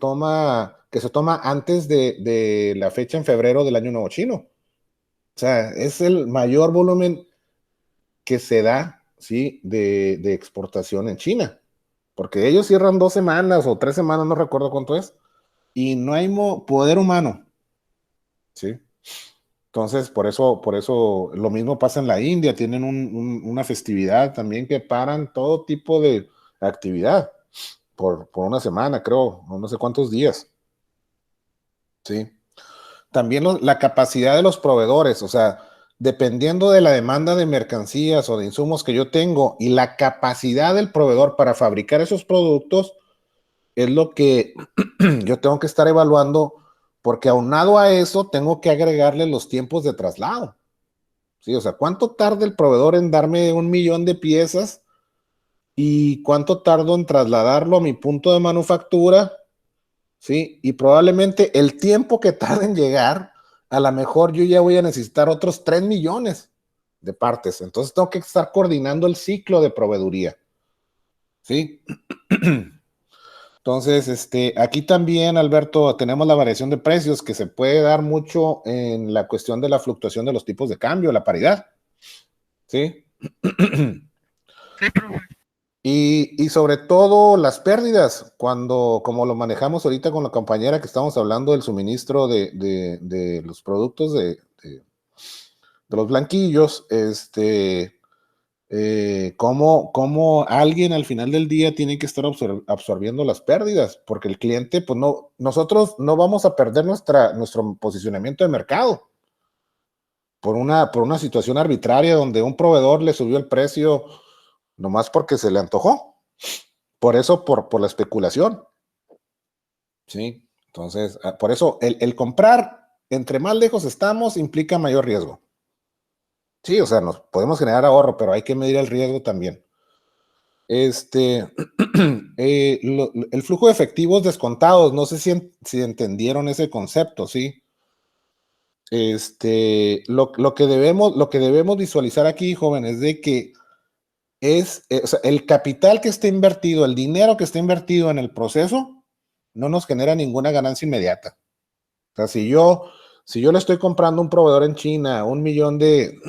toma antes de la fecha en febrero del año nuevo chino. O sea, es el mayor volumen que se da, ¿sí? de exportación en China. Porque ellos cierran 2 semanas o 3 semanas, no recuerdo cuánto es, y no hay poder humano, ¿sí? Entonces, por eso lo mismo pasa en la India, tienen una festividad también que paran todo tipo de actividad por una semana, creo, no sé cuántos días. Sí. También la capacidad de los proveedores, o sea, dependiendo de la demanda de mercancías o de insumos que yo tengo y la capacidad del proveedor para fabricar esos productos, es lo que yo tengo que estar evaluando, porque aunado a eso, tengo que agregarle los tiempos de traslado. Sí, o sea, ¿cuánto tarda el proveedor en darme 1 millón de piezas? ¿Y cuánto tardo en trasladarlo a mi punto de manufactura? ¿Sí? Y probablemente el tiempo que tarde en llegar, a lo mejor yo ya voy a necesitar otros 3 millones de partes. Entonces tengo que estar coordinando el ciclo de proveeduría. ¿Sí? Entonces, aquí también, Alberto, tenemos la variación de precios que se puede dar mucho en la cuestión de la fluctuación de los tipos de cambio, la paridad. ¿Sí? Sí, profe. Y sobre todo las pérdidas, como lo manejamos ahorita con la compañera que estamos hablando del suministro de los productos de los blanquillos, cómo alguien al final del día tiene que estar absorbiendo las pérdidas, porque el cliente, pues no, nosotros no vamos a perder nuestro posicionamiento de mercado por una situación arbitraria donde un proveedor le subió el precio nomás porque se le antojó. Por eso, por la especulación. ¿Sí? Entonces, por eso el comprar, entre más lejos estamos, implica mayor riesgo. Sí, o sea, nos podemos generar ahorro, pero hay que medir el riesgo también. El flujo de efectivos descontados, no sé si entendieron ese concepto, ¿sí? Lo que debemos visualizar aquí, jóvenes, es de que o sea, el capital que está invertido, el dinero que está invertido en el proceso, no nos genera ninguna ganancia inmediata. O sea, si yo le estoy comprando a un proveedor en China 1 millón de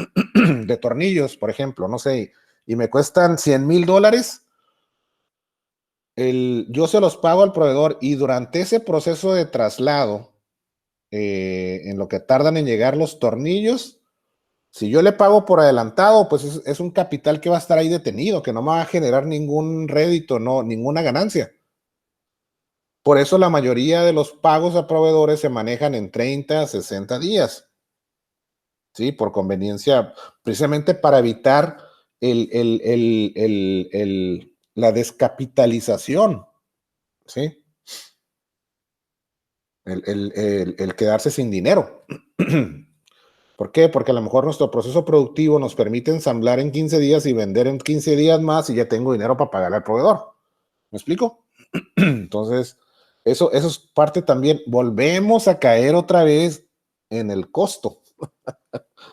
tornillos, por ejemplo, no sé, y me cuestan $100,000, yo se los pago al proveedor y durante ese proceso de traslado, en lo que tardan en llegar los tornillos, si yo le pago por adelantado, pues es un capital que va a estar ahí detenido, que no me va a generar ningún rédito, ninguna ganancia. Por eso la mayoría de los pagos a proveedores se manejan en 30 a 60 días. ¿Sí? Por conveniencia, precisamente para evitar la descapitalización. ¿Sí? El quedarse sin dinero. ¿Por qué? Porque a lo mejor nuestro proceso productivo nos permite ensamblar en 15 días y vender en 15 días más y ya tengo dinero para pagarle al proveedor. ¿Me explico? Entonces, eso es parte también. Volvemos a caer otra vez en el costo.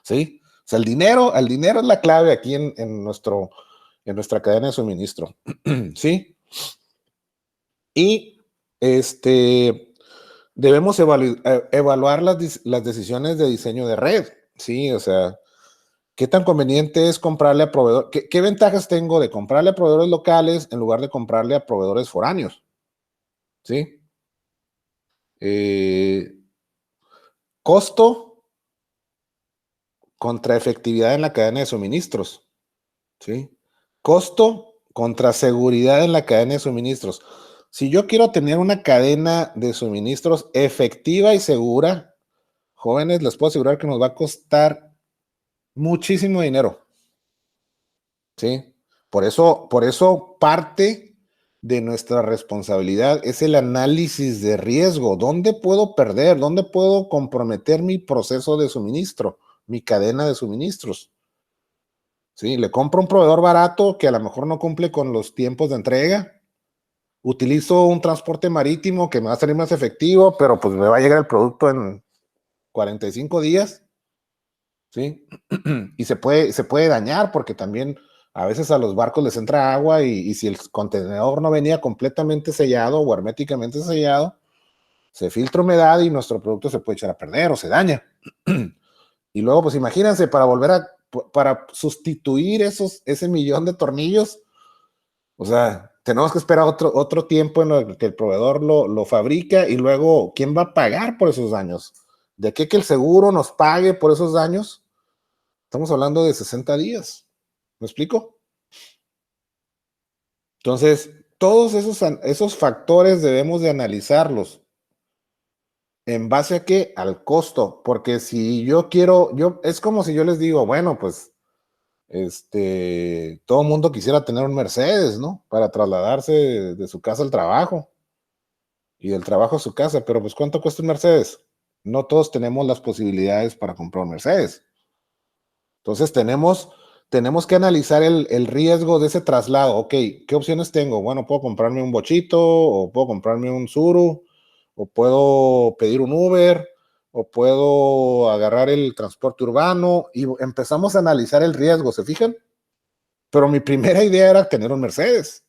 ¿Sí? O sea, el dinero es la clave aquí en nuestra cadena de suministro. ¿Sí? Y debemos evaluar las decisiones de diseño de red, ¿sí? O sea, ¿qué tan conveniente es comprarle a proveedores? ¿Qué ventajas tengo de comprarle a proveedores locales en lugar de comprarle a proveedores foráneos? ¿Sí? Costo contra efectividad en la cadena de suministros, ¿sí? Costo contra seguridad en la cadena de suministros. Si yo quiero tener una cadena de suministros efectiva y segura, jóvenes, les puedo asegurar que nos va a costar muchísimo dinero. ¿Sí? Por eso parte de nuestra responsabilidad es el análisis de riesgo. ¿Dónde puedo perder? ¿Dónde puedo comprometer mi proceso de suministro, mi cadena de suministros? ¿Sí? Le compro un proveedor barato que a lo mejor no cumple con los tiempos de entrega. Utilizo un transporte marítimo que me va a salir más efectivo, pero pues me va a llegar el producto en 45 días. ¿Sí? Y se puede dañar porque también a veces a los barcos les entra agua y si el contenedor no venía completamente sellado o herméticamente sellado, se filtra humedad y nuestro producto se puede echar a perder o se daña. Y luego, pues imagínense, para sustituir ese millón de tornillos, o sea, tenemos que esperar otro tiempo en el que el proveedor lo fabrica y luego, ¿quién va a pagar por esos daños? ¿De qué que el seguro nos pague por esos daños? Estamos hablando de 60 días. ¿Me explico? Entonces, todos esos factores debemos de analizarlos. ¿En base a qué? Al costo. Porque si es como si yo les digo, bueno, pues, todo el mundo quisiera tener un Mercedes, ¿no? Para trasladarse de su casa al trabajo y del trabajo a su casa. Pero pues, ¿cuánto cuesta un Mercedes? No todos tenemos las posibilidades para comprar un Mercedes. Entonces tenemos que analizar el riesgo de ese traslado. Ok, ¿qué opciones tengo? Bueno, puedo comprarme un bochito, o puedo comprarme un Tsuru, o puedo pedir un Uber, o puedo agarrar el transporte urbano, y empezamos a analizar el riesgo, ¿se fijan? Pero mi primera idea era tener un Mercedes.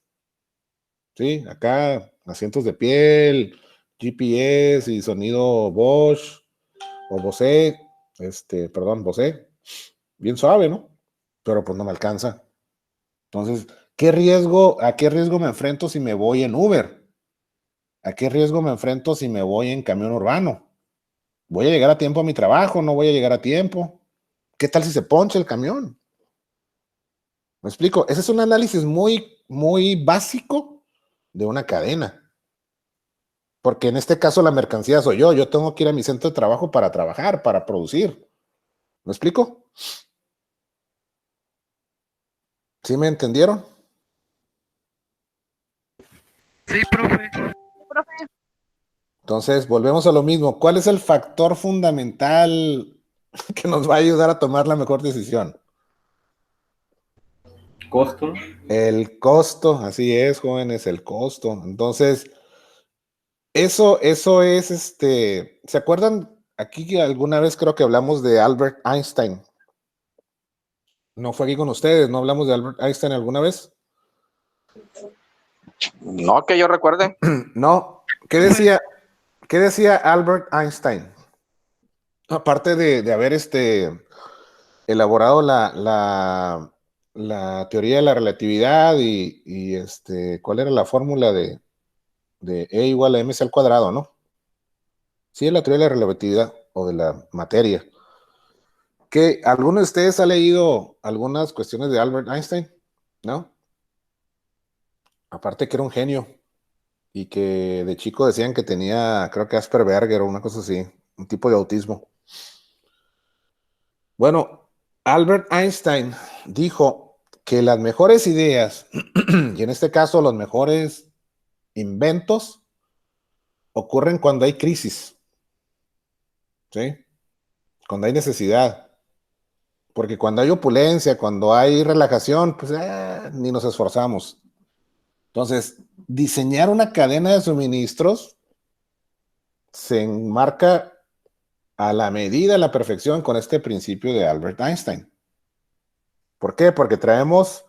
Sí, acá, asientos de piel, GPS y sonido Bosch, o Bose, Bose. Bien suave, ¿no? Pero pues no me alcanza. Entonces, ¿A qué riesgo me enfrento si me voy en Uber? ¿A qué riesgo me enfrento si me voy en camión urbano? ¿Voy a llegar a tiempo a mi trabajo? ¿No voy a llegar a tiempo? ¿Qué tal si se poncha el camión? ¿Me explico? Ese es un análisis muy, muy básico de una cadena. Porque en este caso la mercancía soy yo. Yo tengo que ir a mi centro de trabajo para trabajar, para producir. ¿Me explico? ¿Sí me entendieron? Sí, profe. Entonces, volvemos a lo mismo. ¿Cuál es el factor fundamental que nos va a ayudar a tomar la mejor decisión? Costo. El costo, así es, jóvenes, el costo. Entonces, eso es, ¿se acuerdan? Aquí que alguna vez creo que hablamos de Albert Einstein. ¿No fue aquí con ustedes? ¿No hablamos de Albert Einstein alguna vez? No, que yo recuerde. No. ¿Qué decía Albert Einstein? Aparte de haber elaborado la teoría de la relatividad y ¿cuál era la fórmula de E igual a mc al cuadrado, ¿no? Sí, es la teoría de la relatividad o de la materia. ¿Que alguno de ustedes ha leído algunas cuestiones de Albert Einstein? ¿No? Aparte que era un genio y que de chico decían que tenía, creo que Asperger o una cosa así, un tipo de autismo. Bueno, Albert Einstein dijo que las mejores ideas, y en este caso los mejores inventos, ocurren cuando hay crisis, ¿sí? Cuando hay necesidad. Porque cuando hay opulencia, cuando hay relajación, pues ni nos esforzamos. Entonces, diseñar una cadena de suministros se enmarca a la medida, a la perfección con este principio de Albert Einstein. ¿Por qué? Porque traemos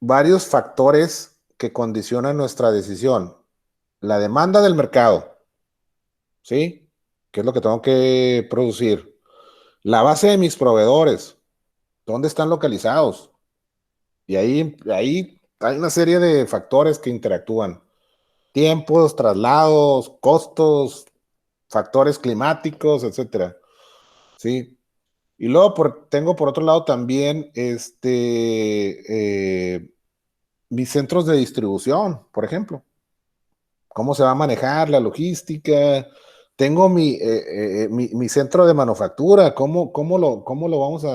varios factores que condicionan nuestra decisión. La demanda del mercado, ¿sí? ¿Qué es lo que tengo que producir? La base de mis proveedores, ¿dónde están localizados? Y ahí hay una serie de factores que interactúan. Tiempos, traslados, costos, factores climáticos, etcétera. ¿Sí? Y luego tengo por otro lado también mis centros de distribución, por ejemplo. ¿Cómo se va a manejar la logística? Tengo mi centro de manufactura, ¿cómo lo vamos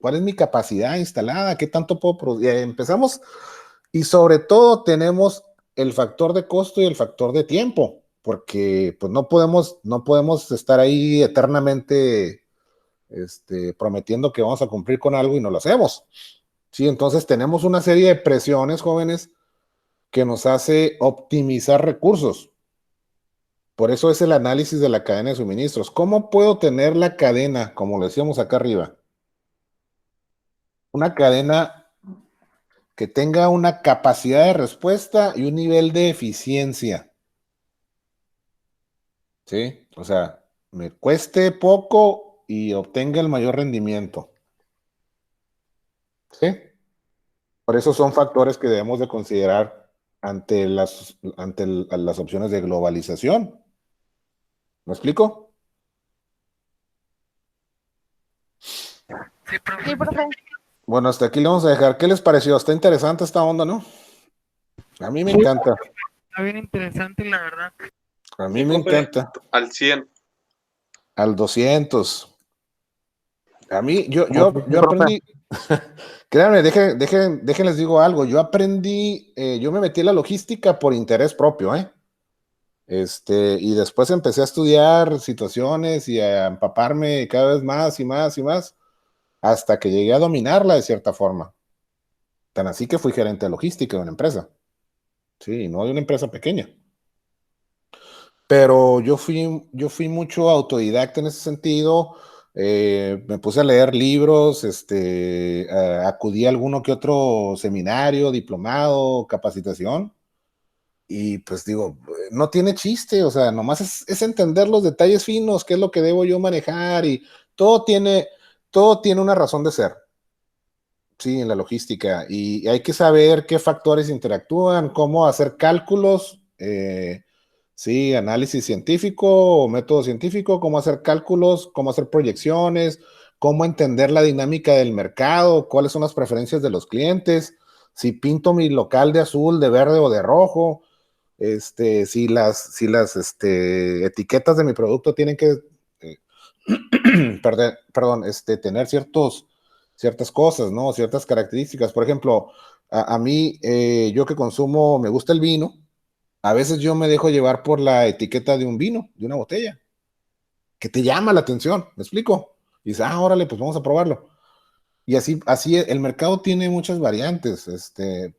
cuál es mi capacidad instalada? ¿Qué tanto puedo producir? Empezamos y sobre todo tenemos el factor de costo y el factor de tiempo, porque pues no podemos estar ahí eternamente prometiendo que vamos a cumplir con algo y no lo hacemos. Sí, entonces tenemos una serie de presiones, jóvenes, que nos hace optimizar recursos. Por eso es el análisis de la cadena de suministros. ¿Cómo puedo tener la cadena, como lo decíamos acá arriba? Una cadena que tenga una capacidad de respuesta y un nivel de eficiencia. ¿Sí? O sea, me cueste poco y obtenga el mayor rendimiento. ¿Sí? Por eso son factores que debemos de considerar ante las opciones de globalización. ¿Me explico? Sí, profe. Sí, profe. Bueno, hasta aquí le vamos a dejar. ¿Qué les pareció? Está interesante esta onda, ¿no? A mí me encanta. Está bien interesante, la verdad. A mí me encanta. Al 100. Al 200. A mí, yo aprendí. Créanme, déjenles digo algo. Yo aprendí, yo me metí en la logística por interés propio, ¿eh? Y después empecé a estudiar situaciones y a empaparme cada vez más y más y más, hasta que llegué a dominarla de cierta forma. Tan así que fui gerente de logística de una empresa. Sí, no de una empresa pequeña. Pero yo fui mucho autodidacta en ese sentido. Me puse a leer libros, acudí a alguno que otro seminario, diplomado, capacitación. Y pues digo, no tiene chiste, o sea, nomás es entender los detalles finos, qué es lo que debo yo manejar y todo tiene una razón de ser. Sí, en la logística. Y hay que saber qué factores interactúan, cómo hacer cálculos, sí, análisis científico o método científico, cómo hacer cálculos, cómo hacer proyecciones, cómo entender la dinámica del mercado, cuáles son las preferencias de los clientes, si pinto mi local de azul, de verde o de rojo, si las etiquetas de mi producto tienen que tener ciertas cosas, ¿no? Ciertas características. Por ejemplo, a mí, yo que consumo, me gusta el vino, a veces yo me dejo llevar por la etiqueta de un vino, de una botella, que te llama la atención, ¿me explico? Y dices, órale, pues vamos a probarlo. Y así el mercado tiene muchas variantes,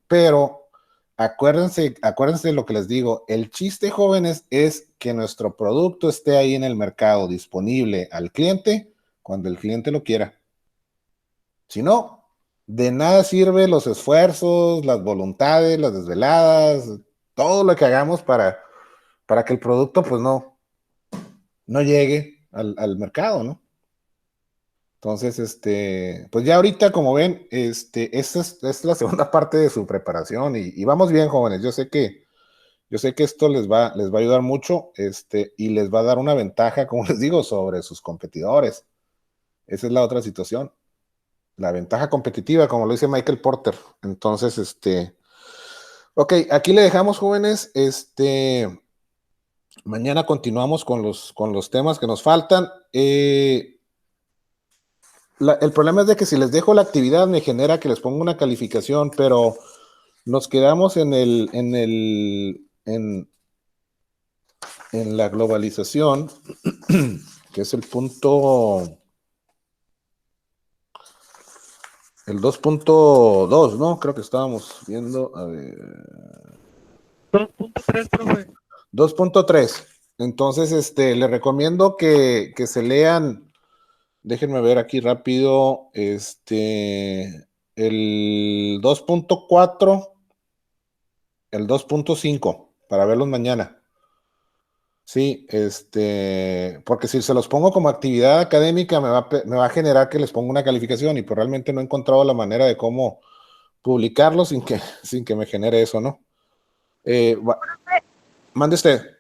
pero acuérdense de lo que les digo, el chiste, jóvenes, es que nuestro producto esté ahí en el mercado, disponible al cliente, cuando el cliente lo quiera. Si no, de nada sirve los esfuerzos, las voluntades, las desveladas, todo lo que hagamos para que el producto pues no llegue al mercado, ¿no? Entonces, pues ya ahorita, como ven, esta es la segunda parte de su preparación y vamos bien, jóvenes. Yo sé que esto les va a ayudar mucho, y les va a dar una ventaja, como les digo, sobre sus competidores. Esa es la otra situación. La ventaja competitiva, como lo dice Michael Porter. Entonces, ok, aquí le dejamos, jóvenes. Mañana continuamos con los temas que nos faltan. El problema es de que si les dejo la actividad me genera que les ponga una calificación, pero nos quedamos en la globalización, que es el punto... El 2.2, ¿no? Creo que estábamos viendo, a ver... 2.3, profe. 2.3. Entonces, les recomiendo que se lean, déjenme ver aquí rápido, el 2.4, el 2.5, para verlos mañana. Sí, porque si se los pongo como actividad académica me va a generar que les ponga una calificación y pues realmente no he encontrado la manera de cómo publicarlo sin que me genere eso, ¿no? Mande usted.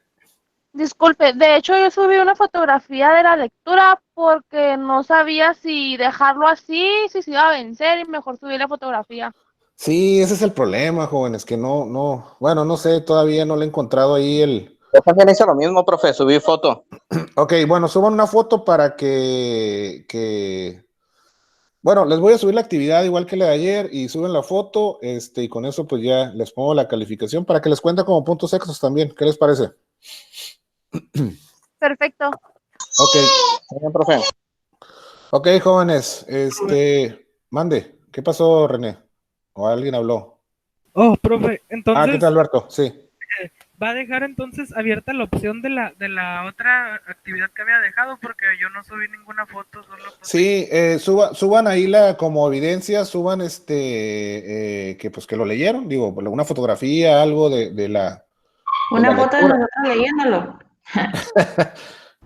Disculpe, de hecho yo subí una fotografía de la lectura porque no sabía si dejarlo así, si se iba a vencer y mejor subí la fotografía. Sí, ese es el problema, jóvenes, que bueno, no sé, todavía no le he encontrado ahí Yo también hice lo mismo, profe, subí foto. Ok, bueno, suban una foto para bueno, les voy a subir la actividad igual que la de ayer y suben la foto, y con eso pues ya les pongo la calificación para que les cuente como puntos extras también. ¿Qué les parece? Perfecto. Ok. Bien, profe. Ok, jóvenes, mande. ¿Qué pasó, René? ¿O alguien habló? Oh, profe, entonces... ¿Qué tal, Alberto? Sí. ¿Va a dejar entonces abierta la opción de la otra actividad que había dejado? Porque yo no subí ninguna foto, solo... Sí, suban ahí como evidencia, suban que lo leyeron, digo, una fotografía, algo de la... Una foto de nosotros leyéndolo.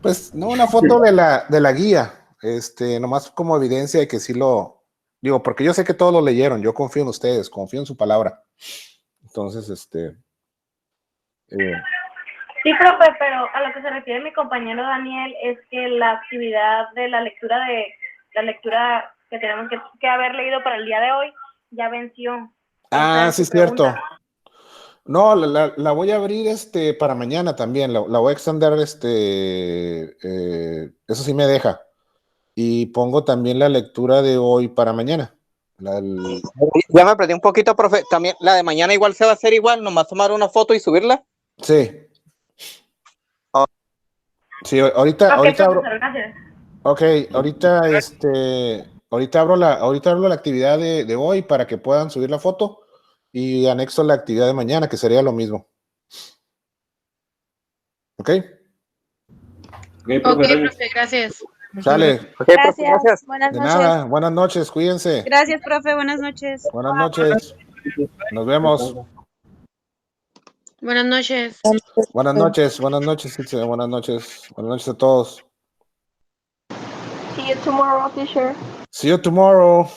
Pues no, una foto de la guía, nomás como evidencia de que sí digo, porque yo sé que todos lo leyeron, yo confío en ustedes, confío en su palabra. Entonces, Sí, profe, pero a lo que se refiere mi compañero Daniel es que la actividad de la lectura que tenemos que haber leído para el día de hoy ya venció. Sí, es cierto. No, la voy a abrir para mañana también, la voy a extender, eso sí me deja. Y pongo también la lectura de hoy para mañana. Ya me perdí un poquito, profe. También la de mañana igual se va a hacer igual, nomás tomar una foto y subirla. Sí. Sí, ahorita abro. Ok, ahorita abro la actividad de hoy para que puedan subir la foto y anexo la actividad de mañana, que sería lo mismo. ¿Ok? Ok, profe, gracias. Sale. Okay, gracias. Buenas de noches. nada, buenas noches, cuídense. Gracias, profe, buenas noches. Buenas noches. Nos vemos. Buenas noches. Buenas noches, Itze, buenas noches a todos. See you tomorrow, teacher. See you tomorrow.